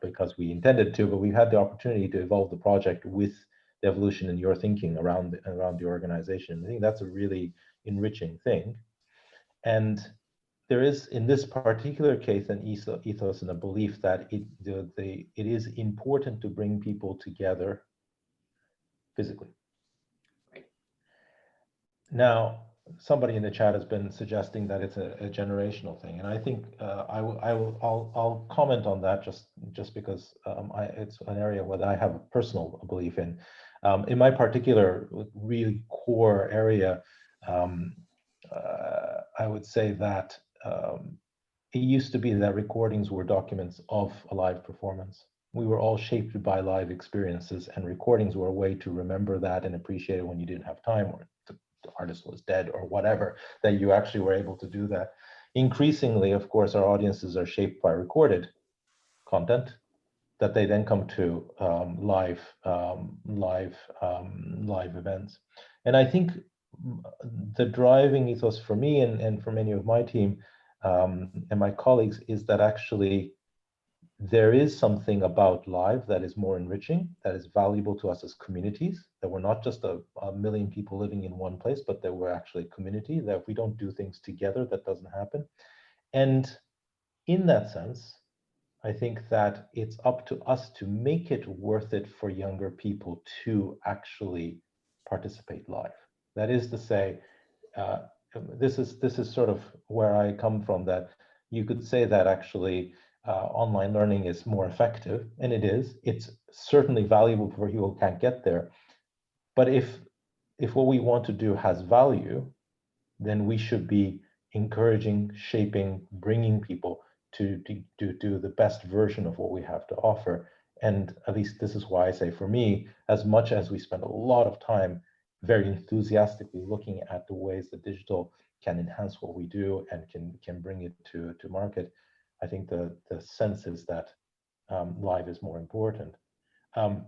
because we intended to, but we've had the opportunity to evolve the project with the evolution in your thinking around the organization. I think that's a really enriching thing. And there is, in this particular case, an ethos and a belief that it is important to bring people together physically. Right. Now, somebody in the chat has been suggesting that it's a generational thing, and I think I'll comment on that just because it's an area where I have a personal belief in. In my particular really core area, I would say that it used to be that recordings were documents of a live performance. We were all shaped by live experiences, and recordings were a way to remember that and appreciate it when you didn't have time or the artist was dead or whatever, that you actually were able to do that. Increasingly, of course, our audiences are shaped by recorded content that they then come to live events. And I think the driving ethos for me and for many of my team and my colleagues is that actually there is something about live that is more enriching, that is valuable to us as communities, that we're not just a million people living in one place, but that we're actually a community, that if we don't do things together, that doesn't happen. And in that sense, I think that it's up to us to make it worth it for younger people to actually participate live. That is to say, this is sort of where I come from, that you could say that actually online learning is more effective, and it is. It's certainly valuable for people who can't get there. But if what we want to do has value, then we should be encouraging, shaping, bringing people to do the best version of what we have to offer. And at least this is why I say, for me, as much as we spend a lot of time very enthusiastically looking at the ways that digital can enhance what we do and can bring it to market, I think the sense is that live is more important. And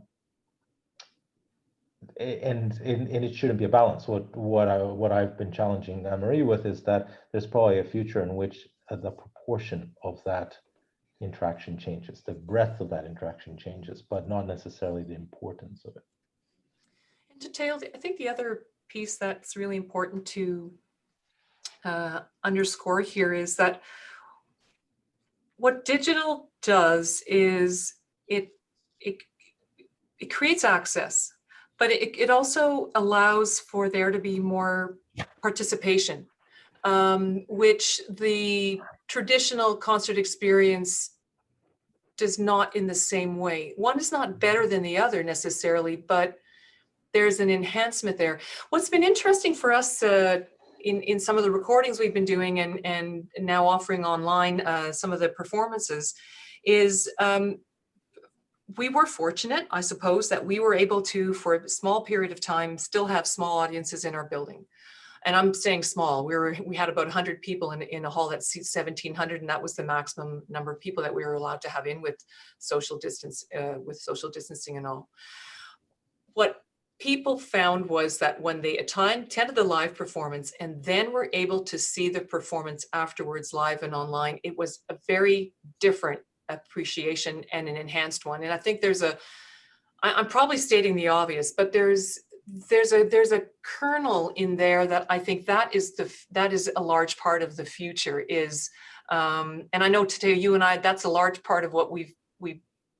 it shouldn't be a balance. What I've been challenging Annemarie with is that there's probably a future in which the proportion of that interaction changes, the breadth of that interaction changes, but not necessarily the importance of it. And Tateo, I think the other piece that's really important to underscore here is that what digital does is it creates access, but it also allows for there to be more participation, which the traditional concert experience does not in the same way. One is not better than the other necessarily, but there's an enhancement there. What's been interesting for us in some of the recordings we've been doing and now offering online some of the performances is we were fortunate, I suppose, that we were able to, for a small period of time, still have small audiences in our building. And I'm saying small. We had about 100 people in a hall that seats 1,700, and that was the maximum number of people that we were allowed to have in with social distancing and all. What people found was that when they attended the live performance and then were able to see the performance afterwards live and online, it was a very different appreciation and an enhanced one. And I think I'm probably stating the obvious, but there's a kernel in there that I think that is a large part of the future is, and I know Tateo, you and I, that's a large part of what we've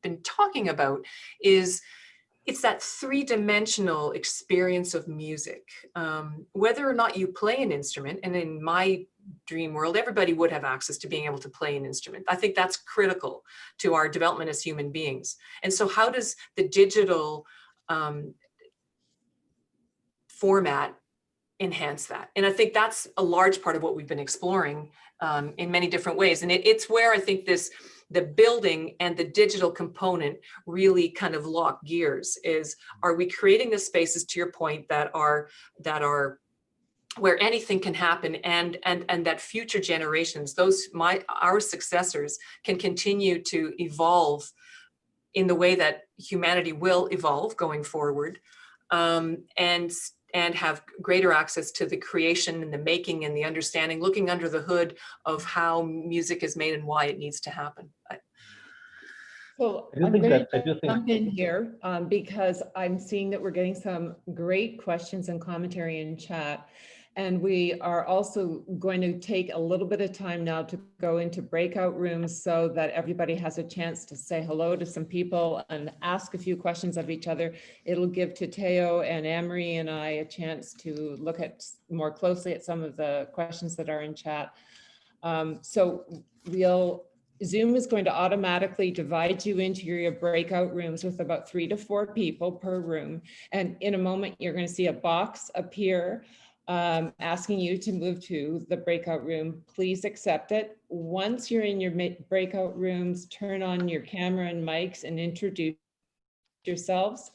been talking about is it's that three-dimensional experience of music. Whether or not you play an instrument, and in my dream world, everybody would have access to being able to play an instrument. I think that's critical to our development as human beings. And so how does the digital format enhance that? And I think that's a large part of what we've been exploring in many different ways. And it's where I think the building and the digital component really kind of lock gears is, are we creating the spaces, to your point, that are where anything can happen and that future generations, our successors, can continue to evolve in the way that humanity will evolve going forward, and have greater access to the creation and the making and the understanding, looking under the hood of how music is made and why it needs to happen. So I'm going to jump in here because I'm seeing that we're getting some great questions and commentary in chat. And we are also going to take a little bit of time now to go into breakout rooms so that everybody has a chance to say hello to some people and ask a few questions of each other. It'll give Tateo and Annemarie and I a chance to look at more closely at some of the questions that are in chat. So Zoom is going to automatically divide you into your breakout rooms with about 3 to 4 people per room. And in a moment, you're going to see a box appear asking you to move to the breakout room. Please accept it. Once you're in your breakout rooms, turn on your camera and mics and introduce yourselves.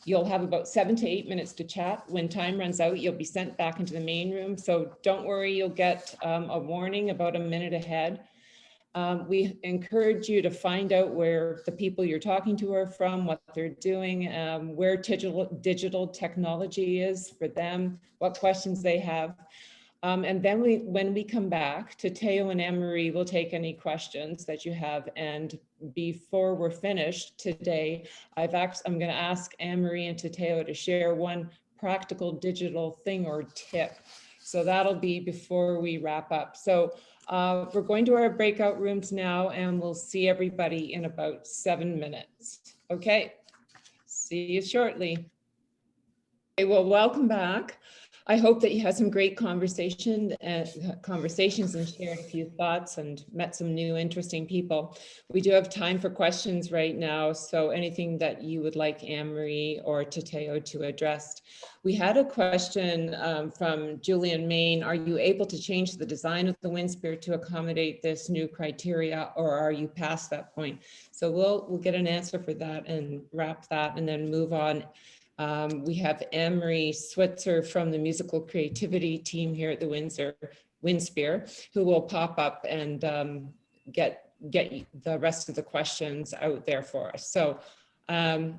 You'll have about 7 to 8 minutes to chat. When time runs out, you'll be sent back into the main room. So don't worry, you'll get a warning about a minute ahead. We encourage you to find out where the people you're talking to are from, what they're doing, where digital technology is for them, what questions they have. And then when we come back, Tateo and Annemarie will take any questions that you have. And before we're finished today, I'm going to ask Annemarie and Tateo to share one practical digital thing or tip. So that'll be before we wrap up. So we're going to our breakout rooms now, and we'll see everybody in about 7 minutes. Okay, see you shortly. Okay, well, welcome back. I hope that you had some great conversations and shared a few thoughts and met some new interesting people. We do have time for questions right now, so anything that you would like Annemarie or Tateo to address. We had a question from Julian Main. Are you able to change the design of the Winspear to accommodate this new criteria, or are you past that point? So we'll get an answer for that and wrap that and then move on. We have Annemarie Switzer from the musical creativity team here at the Winspear, who will pop up and get the rest of the questions out there for us. So, to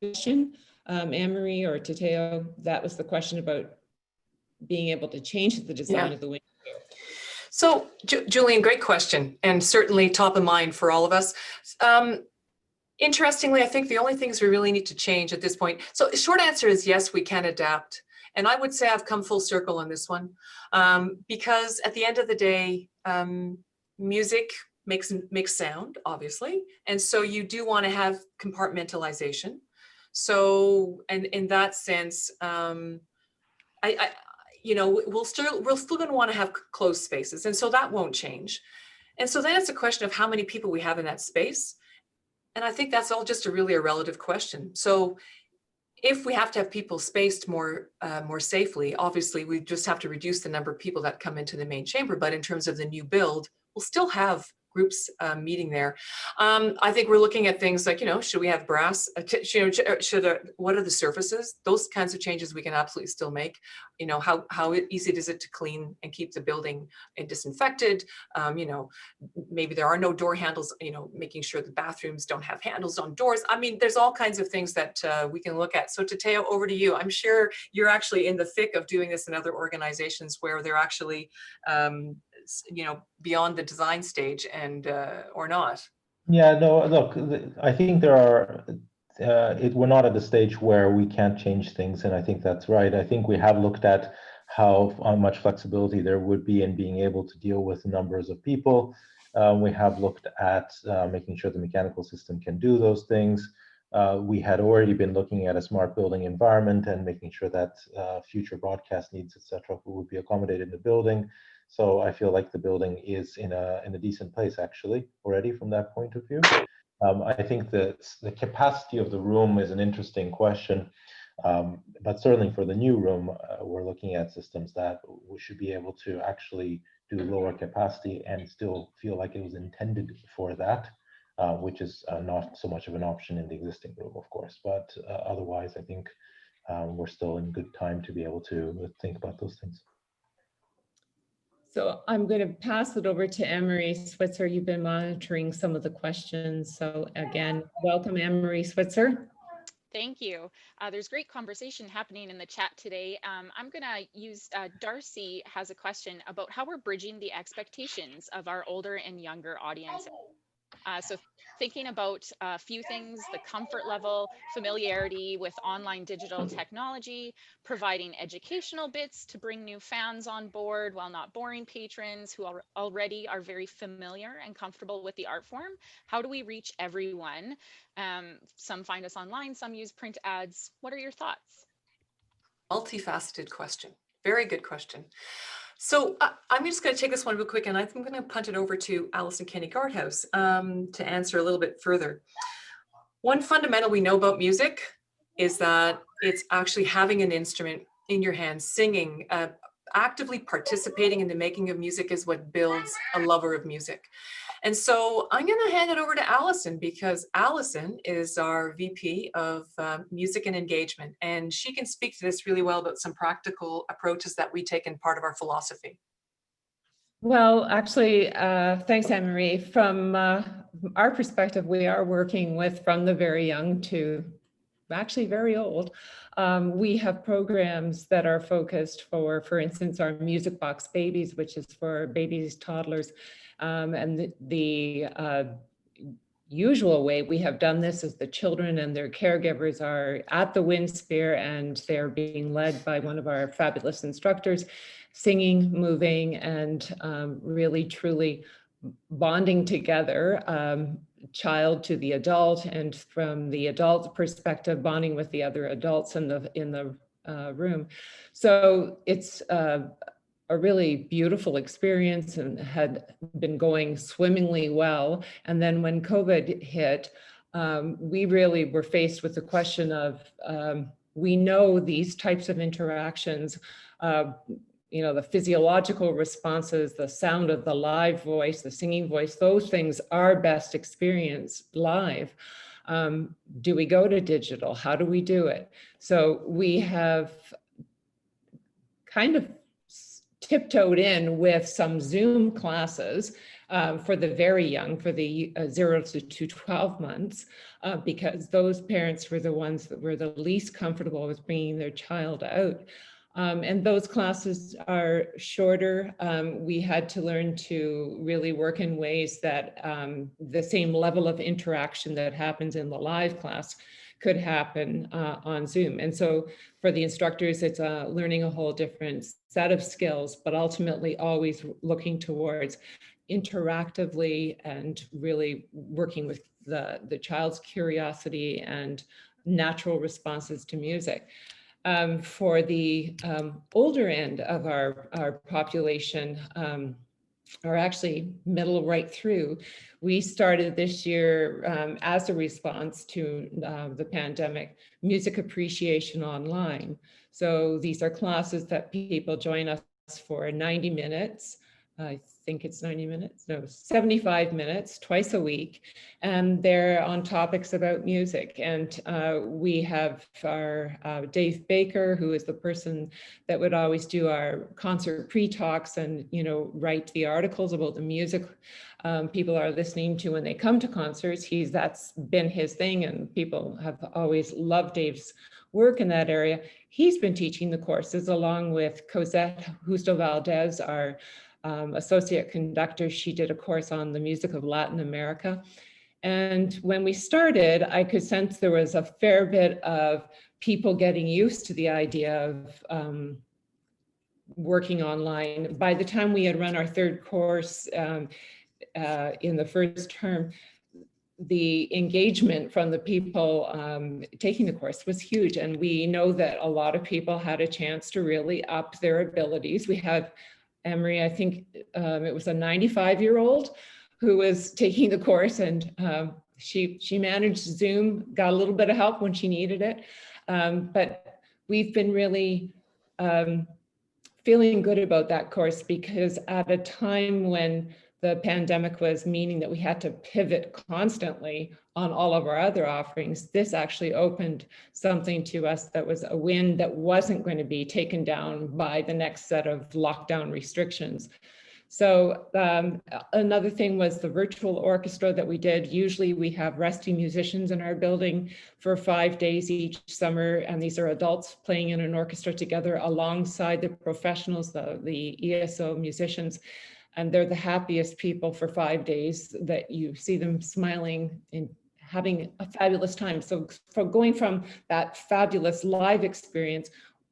question, Annemarie or Tateo, that was the question about being able to change the design of the Winspear. So, Julian, great question, and certainly top of mind for all of us. Interestingly, I think the only things we really need to change at this point, so the short answer is yes, we can adapt. And I would say I've come full circle on this one, because at the end of the day, music makes sound, obviously. And so you do want to have compartmentalization. So, and in that sense, you know, we're still going to want to have closed spaces. And so that won't change. And so then it's a question of how many people we have in that space. And I think that's all just a relative question. So if we have to have people spaced more safely, obviously we just have to reduce the number of people that come into the main chamber. But in terms of the new build, we'll still have groups meeting there. I think we're looking at things like, you know, should we have brass? What are the surfaces? Those kinds of changes we can absolutely still make. You know, how easy is it to clean and keep the building disinfected? You know, maybe there are no door handles, you know, making sure the bathrooms don't have handles on doors. I mean, there's all kinds of things that we can look at. So Tateo, over to you. I'm sure you're actually in the thick of doing this in other organizations where they're actually, you know, beyond the design stage and or not. Yeah, no, look, I think there are, we're not at the stage where we can't change things, and I think that's right. I think we have looked at how much flexibility there would be in being able to deal with numbers of people. We have looked at making sure the mechanical system can do those things. We had already been looking at a smart building environment and making sure that future broadcast needs, etc., would be accommodated in the building. So I feel like the building is in a decent place actually already from that point of view. I think the capacity of the room is an interesting question, but certainly for the new room, we're looking at systems that we should be able to actually do lower capacity and still feel like it was intended for that, which is not so much of an option in the existing room, of course. But otherwise, I think we're still in good time to be able to think about those things. So I'm going to pass it over to Annemarie Switzer. You've been monitoring some of the questions. So again, welcome, Annemarie Switzer. Thank you. There's great conversation happening in the chat today. I'm going to use, Darcy has a question about how we're bridging the expectations of our older and younger audience. So thinking about a few things, the comfort level, familiarity with online digital technology, providing educational bits to bring new fans on board while not boring patrons who already are very familiar and comfortable with the art form. How do we reach everyone? Some find us online, some use print ads. What are your thoughts? Multifaceted question. Very good question. So I'm just going to take this one real quick, and I think I'm going to punt it over to Alison Kenny Guardhouse to answer a little bit further. One fundamental we know about music is that it's actually having an instrument in your hand, singing, actively participating in the making of music is what builds a lover of music. And so I'm going to hand it over to Alison, because Alison is our VP of Music and Engagement, and she can speak to this really well about some practical approaches that we take in part of our philosophy. Well, actually, thanks, Annemarie. From our perspective, we are working with from the very young to actually very old. We have programs that are focused for instance, our Music Box Babies, which is for babies, toddlers, and the usual way we have done this is the children and their caregivers are at the Winspear, and they're being led by one of our fabulous instructors, singing, moving, and really truly bonding together, child to the adult, and from the adult perspective, bonding with the other adults in the room. So it's a really beautiful experience and had been going swimmingly well. And then when COVID hit, we really were faced with the question of, we know these types of interactions, you know, the physiological responses, the sound of the live voice, the singing voice, those things are best experienced live. Do we go to digital? How do we do it? So we have kind of tiptoed in with some Zoom classes for the very young, for the 0 to 12 months, because those parents were the ones that were the least comfortable with bringing their child out. And those classes are shorter. We had to learn to really work in ways that the same level of interaction that happens in the live class could happen on Zoom. And so for the instructors, it's learning a whole different set of skills, but ultimately always looking towards interactively and really working with the child's curiosity and natural responses to music. For the older end of our population, or actually middle right through, we started this year as a response to the pandemic, music appreciation online. So these are classes that people join us for 90 minutes. I think it's 90 minutes, no, 75 minutes, twice a week. And they're on topics about music. And we have our Dave Baker, who is the person that would always do our concert pre-talks and, you know, write the articles about the music people are listening to when they come to concerts. That's been his thing, and people have always loved Dave's work in that area. He's been teaching the courses along with Cosette Justo Valdez, our associate conductor. She did a course on the music of Latin America. And when we started, I could sense there was a fair bit of people getting used to the idea of working online. By the time we had run our third course in the first term, the engagement from the people taking the course was huge. And we know that a lot of people had a chance to really up their abilities. We had Annemarie, I think it was a 95-year-old who was taking the course, and she managed Zoom, got a little bit of help when she needed it. But we've been really feeling good about that course, because at a time when the pandemic was meaning that we had to pivot constantly on all of our other offerings, this actually opened something to us that was a win that wasn't going to be taken down by the next set of lockdown restrictions. So another thing was the virtual orchestra that we did. Usually we have resting musicians in our building for 5 days each summer, and these are adults playing in an orchestra together alongside the professionals, the ESO musicians. And they're the happiest people for 5 days, that you see them smiling and having a fabulous time. So from going from that fabulous live experience,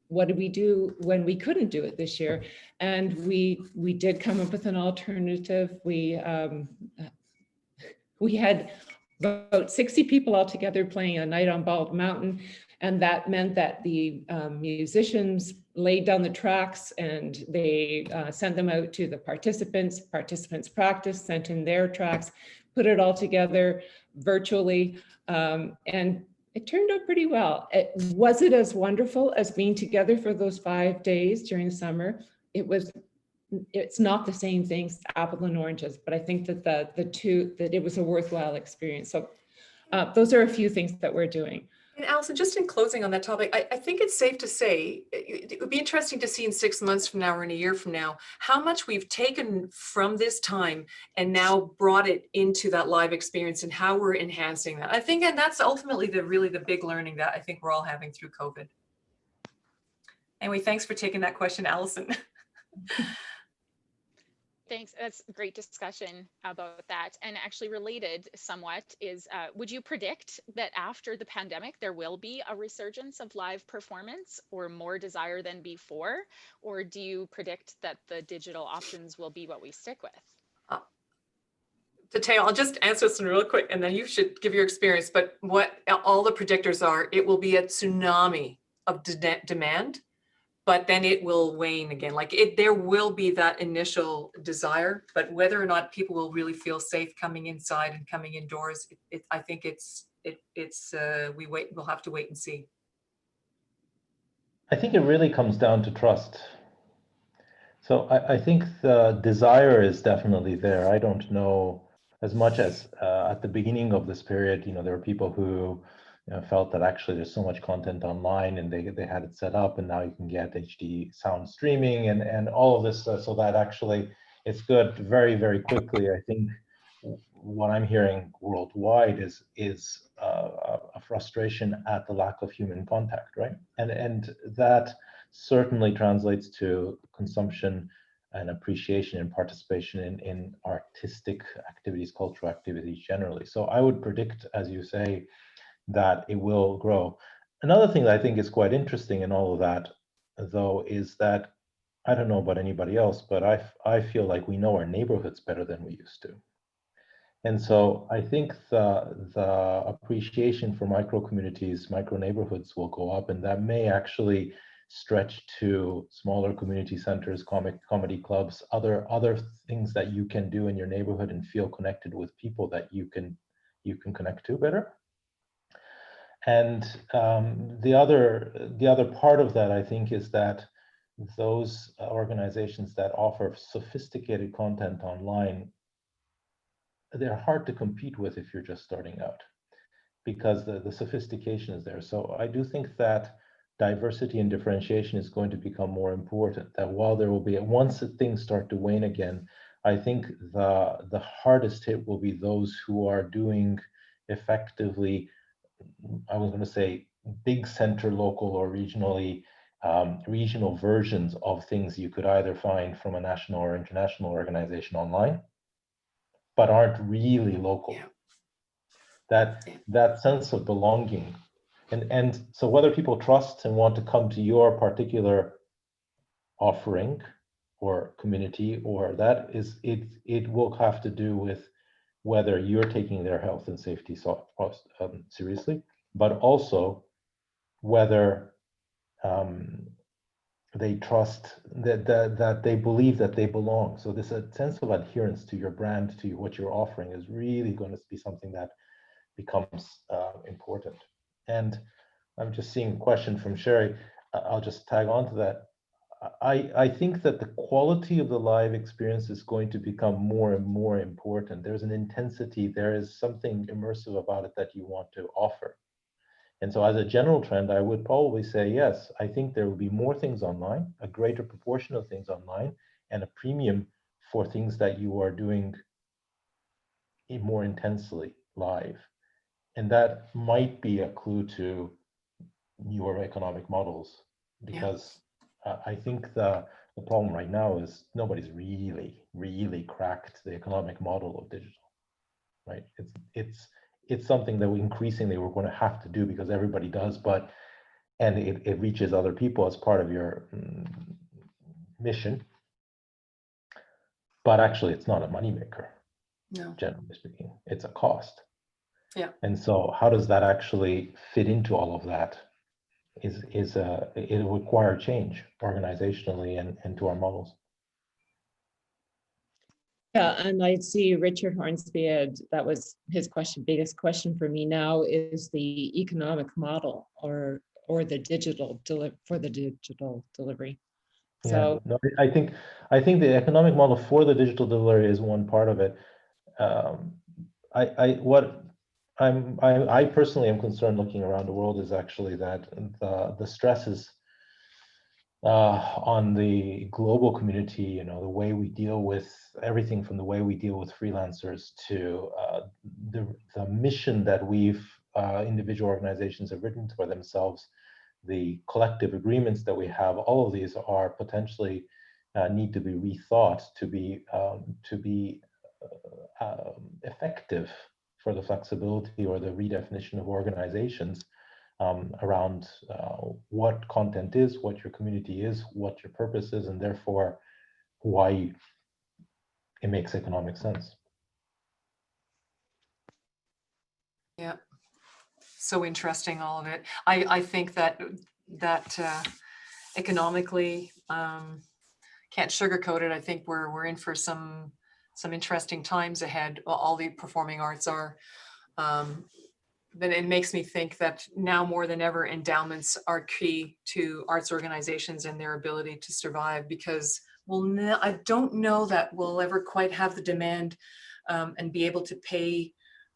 what did we do when we couldn't do it this year? And we did come up with an alternative. We had about 60 people all together playing a night on Bald Mountain. And that meant that the musicians laid down the tracks, and they sent them out to the participants. Participants practiced, sent in their tracks, put it all together virtually, and it turned out pretty well. Was it as wonderful as being together for those 5 days during the summer? It's not the same things, apple and oranges, but I think that that it was a worthwhile experience. So those are a few things that we're doing. And Alison, just in closing on that topic, I think it's safe to say it would be interesting to see in 6 months from now or in a year from now how much we've taken from this time and now brought it into that live experience, and how we're enhancing that. I think, and that's ultimately really the big learning that I think we're all having through COVID. Anyway, thanks for taking that question, Alison. Thanks. That's a great discussion about that. And actually related somewhat is, would you predict that after the pandemic, there will be a resurgence of live performance or more desire than before? Or do you predict that the digital options will be what we stick with? Tateo, I'll just answer this one real quick, and then you should give your experience. But what all the predictors are, it will be a tsunami of demand, but then it will wane again. There will be that initial desire, but whether or not people will really feel safe coming inside and coming indoors, I think we'll have to wait and see. I think it really comes down to trust. So I think the desire is definitely there. I don't know, as much as at the beginning of this period, there were people who felt that actually there's so much content online, and they had it set up, and now you can get HD sound streaming and all of this, so that actually it's good very, very quickly. I think what I'm hearing worldwide is a frustration at the lack of human contact, right? And that certainly translates to consumption and appreciation and participation in artistic activities, cultural activities generally. So I would predict, as you say, that it will grow. Another thing that I think is quite interesting in all of that, though, is that I don't know about anybody else, but I feel like we know our neighborhoods better than we used to. And so I think the appreciation for micro communities, micro neighborhoods will go up, and that may actually stretch to smaller community centers, comedy clubs, other things that you can do in your neighborhood and feel connected with people that you can connect to better. And the other part of that, I think, is that those organizations that offer sophisticated content online, they're hard to compete with if you're just starting out, because the sophistication is there. So I do think that diversity and differentiation is going to become more important, that while there will be, once things start to wane again, I think the hardest hit will be those who are doing effectively, I was going to say, big center, local or regionally, regional versions of things you could either find from a national or international organization online, but aren't really local. Yeah. That sense of belonging, and so whether people trust and want to come to your particular offering or community, or that is it will have to do with whether you're taking their health and safety seriously, but also whether they trust that they believe that they belong. So this sense of adherence to your brand, to what you're offering, is really going to be something that becomes important. And I'm just seeing a question from Sherry. I'll just tag on to that. I think that the quality of the live experience is going to become more and more important. There's an intensity, there is something immersive about it that you want to offer. And so as a general trend, I would probably say, yes, I think there will be more things online, a greater proportion of things online, and a premium for things that you are doing more intensely live. And that might be a clue to newer economic models, because I think the problem right now is nobody's really cracked the economic model of digital, right? It's something that we increasingly we're going to have to do because everybody does, and it reaches other people as part of your mission, but actually it's not a moneymaker. No, generally speaking, it's a cost. Yeah. And so how does that actually fit into all of that? It'll require change organizationally and to our models. Yeah, and I see Richard Hornsby, that was his question. Biggest question for me now is the economic model or the digital digital delivery. So yeah, no, I think the economic model for the digital delivery is one part of it. I personally am concerned looking around the world is actually that the stresses on the global community, the way we deal with everything from the way we deal with freelancers to the mission that individual organizations have written for themselves, the collective agreements that we have, all of these are potentially need to be rethought to be effective for the flexibility or the redefinition of organizations around what content is, what your community is, what your purpose is, and therefore why it makes economic sense. Yeah, so interesting, all of it. I think that economically, can't sugarcoat it. I think we're in for some interesting times ahead. All the performing arts are. But it makes me think that now more than ever, endowments are key to arts organizations and their ability to survive, because I don't know that we'll ever quite have the demand and be able to pay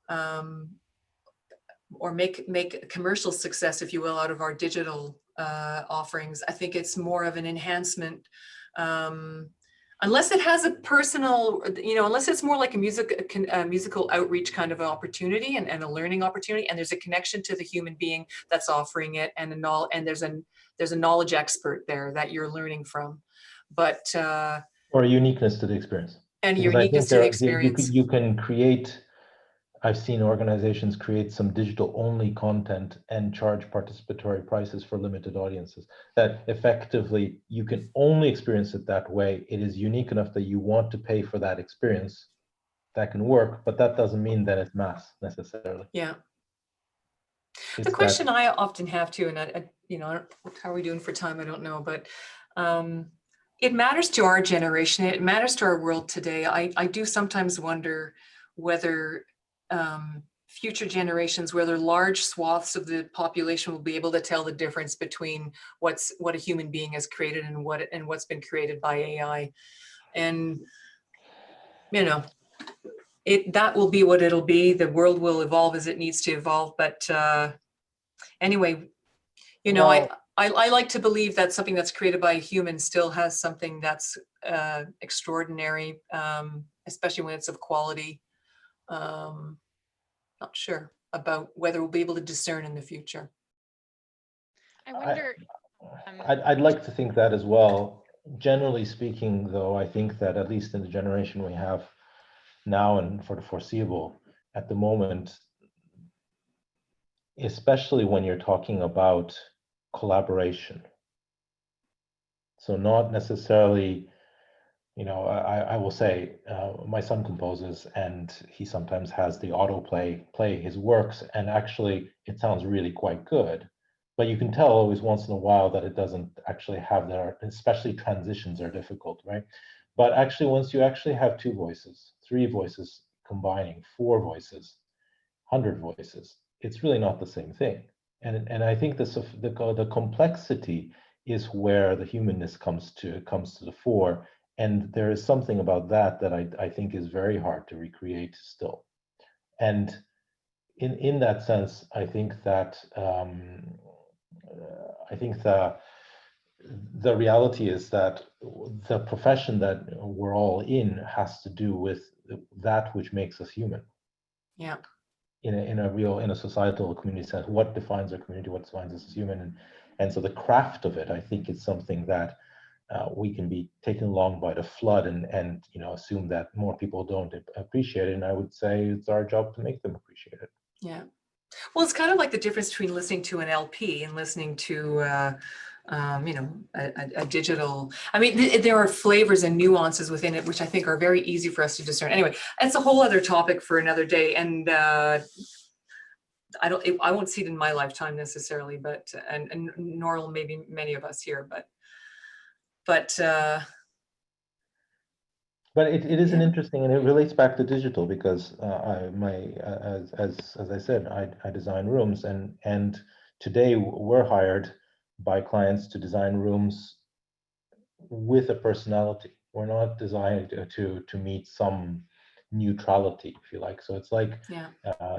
or make a commercial success, if you will, out of our digital offerings. I think it's more of an enhancement. Unless it has a personal, unless it's more like a musical outreach kind of an opportunity and a learning opportunity, and there's a connection to the human being that's offering it, and there's a knowledge expert there that you're learning from, but or a uniqueness to the experience. And uniqueness to the experience. You can create I've seen organizations create some digital only content and charge participatory prices for limited audiences, that effectively you can only experience it that way. It is unique enough that you want to pay for that experience. That can work, but that doesn't mean that it's mass necessarily. Yeah. It's The question that, I often have too, and how are we doing for time? I don't know, but it matters to our generation. It matters to our world today. I do sometimes wonder whether future generations, whether large swaths of the population will be able to tell the difference between what a human being has created and what's been created by AI. And that will be what it'll be. The world will evolve as it needs to evolve. But anyway, well, I like to believe that something that's created by a human still has something that's extraordinary, especially when it's of quality. Not sure about whether we'll be able to discern in the future. I wonder. I'd like to think that as well. Generally speaking, though, I think that at least in the generation we have now and for the foreseeable at the moment, especially when you're talking about collaboration. So not necessarily, I will say my son composes and he sometimes has the autoplay play his works, and actually it sounds really quite good. But you can tell always once in a while that it doesn't actually have especially transitions are difficult, right? But actually, once you actually have 2 voices, 3 voices combining, 4 voices, 100 voices, it's really not the same thing. And I think the complexity is where the humanness comes to the fore. And there is something about that I think is very hard to recreate still. And in that sense, I think that the reality is that the profession that we're all in has to do with that which makes us human. Yeah. In a societal community sense, what defines our community, what defines us as human, and so the craft of it, I think, is something that we can be taken along by the flood and assume that more people don't appreciate it. And I would say it's our job to make them appreciate it. Yeah. Well, it's kind of like the difference between listening to an LP and listening to, a digital. I mean, there are flavors and nuances within it, which I think are very easy for us to discern. Anyway, it's a whole other topic for another day. And I won't see it in my lifetime necessarily, but, and nor will maybe many of us here, but it is an yeah. interesting, and it relates back to digital, because as I said, I design rooms, and today we're hired by clients to design rooms with a personality. We're not designed to meet some neutrality, if you like. So it's like, Yeah.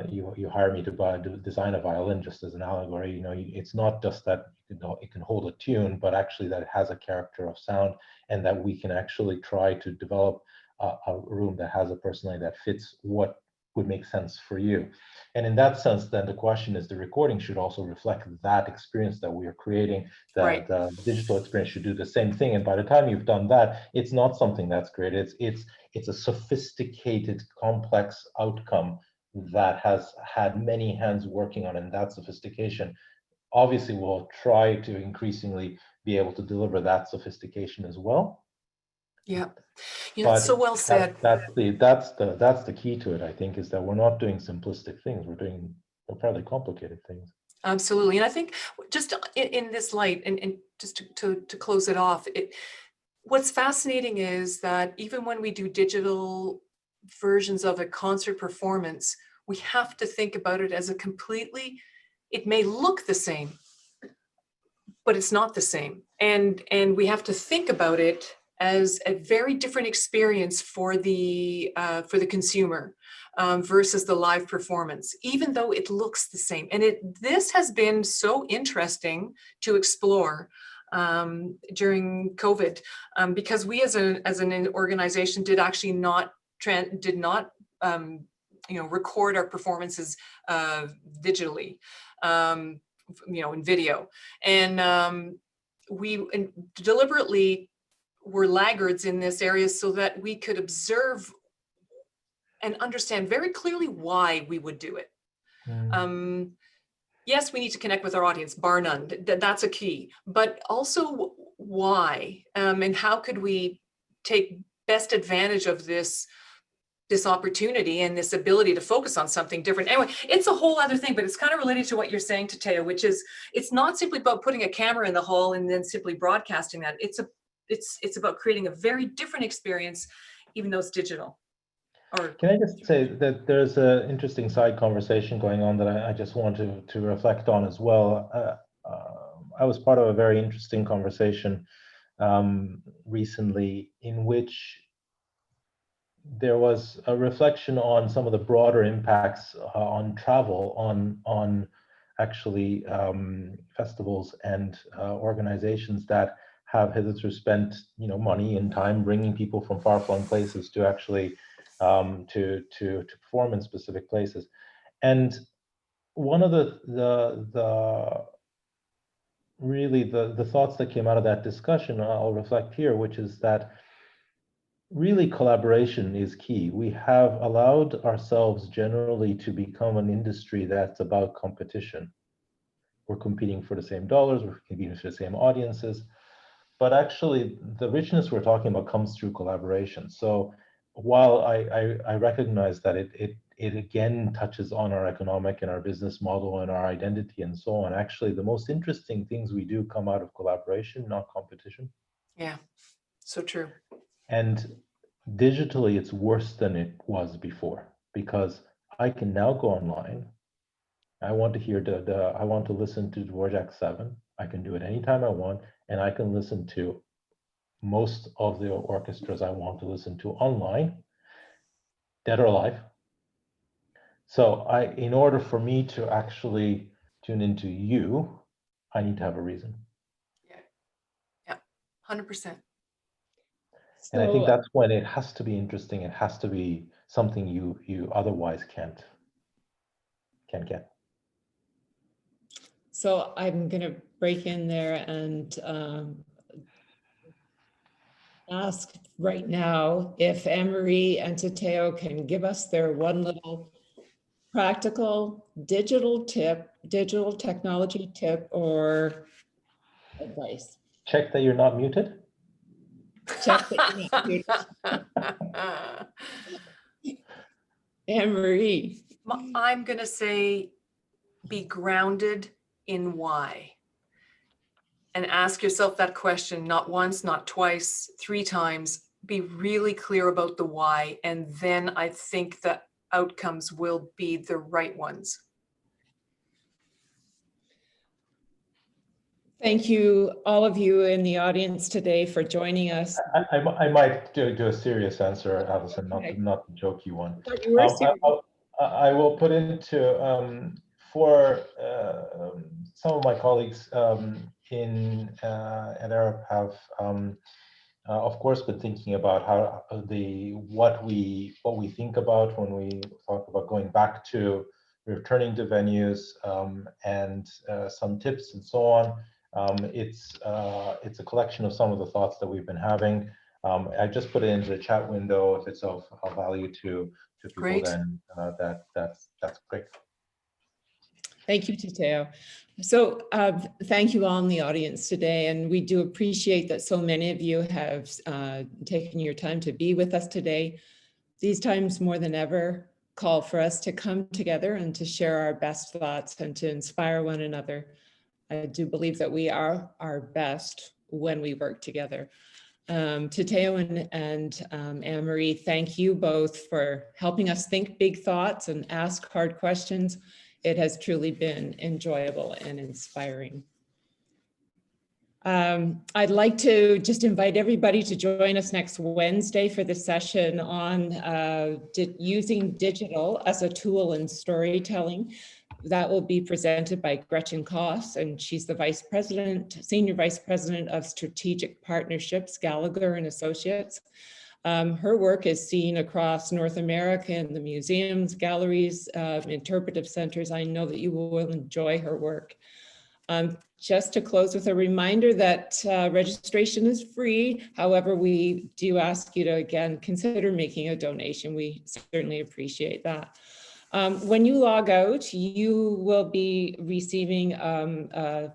You hire me to design a violin, just as an allegory. It's not just that it can hold a tune, but actually that it has a character of sound, and that we can actually try to develop a room that has a personality that fits what would make sense for you. And in that sense, then the question is, the recording should also reflect that experience that we are creating. Right. The digital experience should do the same thing. And by the time you've done that, it's not something that's created. It's a sophisticated, complex outcome that has had many hands working on it. And that sophistication, obviously, we'll try to increasingly be able to deliver that sophistication as well. Yeah. But So well said. that's the key to it, I think, is that we're not doing simplistic things. We're doing fairly complicated things. Absolutely. And I think just in this light, and just to close it off, what's fascinating is that even when we do digital versions of a concert performance, we have to think about it as it may look the same, but it's not the same. And we have to think about it as a very different experience for the consumer versus the live performance, even though it looks the same. And this has been so interesting to explore during COVID, because we as an organization did actually not record our performances digitally, in video, and we deliberately were laggards in this area so that we could observe and understand very clearly why we would do it. Yes, we need to connect with our audience, bar none. That's a key. But also why, and how could we take best advantage of this opportunity and this ability to focus on something different. Anyway, it's a whole other thing, but it's kind of related to what you're saying, Tateo, which is it's not simply about putting a camera in the hall and then simply broadcasting that. It's about creating a very different experience, even though it's digital. Can I just say that there's an interesting side conversation going on that I just want to reflect on as well. I was part of a very interesting conversation recently in which there was a reflection on some of the broader impacts on travel, on actually festivals and organizations that have hitherto spent money and time bringing people from far-flung places to actually to perform in specific places. And one of the thoughts that came out of that discussion, I'll reflect here, which is that really collaboration is key. We have allowed ourselves generally to become an industry that's about competition. We're competing for the same dollars, we're competing for the same audiences, but actually the richness we're talking about comes through collaboration. So while I recognize that it again touches on our economic and our business model and our identity and so on, actually the most interesting things we do come out of collaboration, not competition. Yeah, so true. And digitally, it's worse than it was before, because I can now go online. I want to hear I want to listen to Dvorak 7. I can do it anytime I want, and I can listen to most of the orchestras I want to listen to online, dead or alive. So in order for me to actually tune into you, I need to have a reason. Yeah, 100%. And I think that's when it has to be interesting. It has to be something you otherwise can't get. So I'm going to break in there and ask right now if Annemarie and Tateo can give us their one little practical digital technology tip or advice. Check that you're not muted. Check that you're not muted. Annemarie. I'm going to say be grounded in why. And ask yourself that question, not once, not twice, 3 times. Be really clear about the why. And then I think the outcomes will be the right ones. Thank you, all of you in the audience today, for joining us. I might do a serious answer, Alison, not the jokey one. I will put into for some of my colleagues at Arup have of course been thinking about how what we think about when we talk about going back to returning to venues and some tips and so on. It's a collection of some of the thoughts that we've been having. I just put it into the chat window. If it's of value to people, great. Then that's great. Thank you, Tateo. So thank you all in the audience today, and we do appreciate that so many of you have taken your time to be with us today. These times more than ever call for us to come together and to share our best thoughts and to inspire one another. I do believe that we are our best when we work together. Tateo and Annemarie, thank you both for helping us think big thoughts and ask hard questions. It has truly been enjoyable and inspiring. I'd like to just invite everybody to join us next Wednesday for the session on using digital as a tool in storytelling. That will be presented by Gretchen Koss, and she's the Senior Vice President of Strategic Partnerships, Gallagher and Associates. Her work is seen across North America in the museums, galleries, interpretive centers. I know that you will enjoy her work. just to close with a reminder that registration is free. However, we do ask you to, again, consider making a donation. We certainly appreciate that. When you log out, you will be receiving an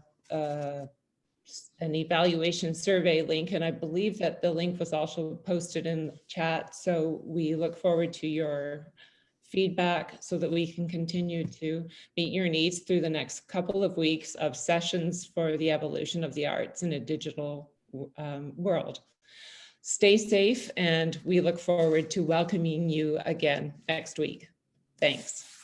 evaluation survey link, and I believe that the link was also posted in the chat. So we look forward to your feedback so that we can continue to meet your needs through the next couple of weeks of sessions for the evolution of the arts in a digital world. Stay safe, and we look forward to welcoming you again next week. Thanks.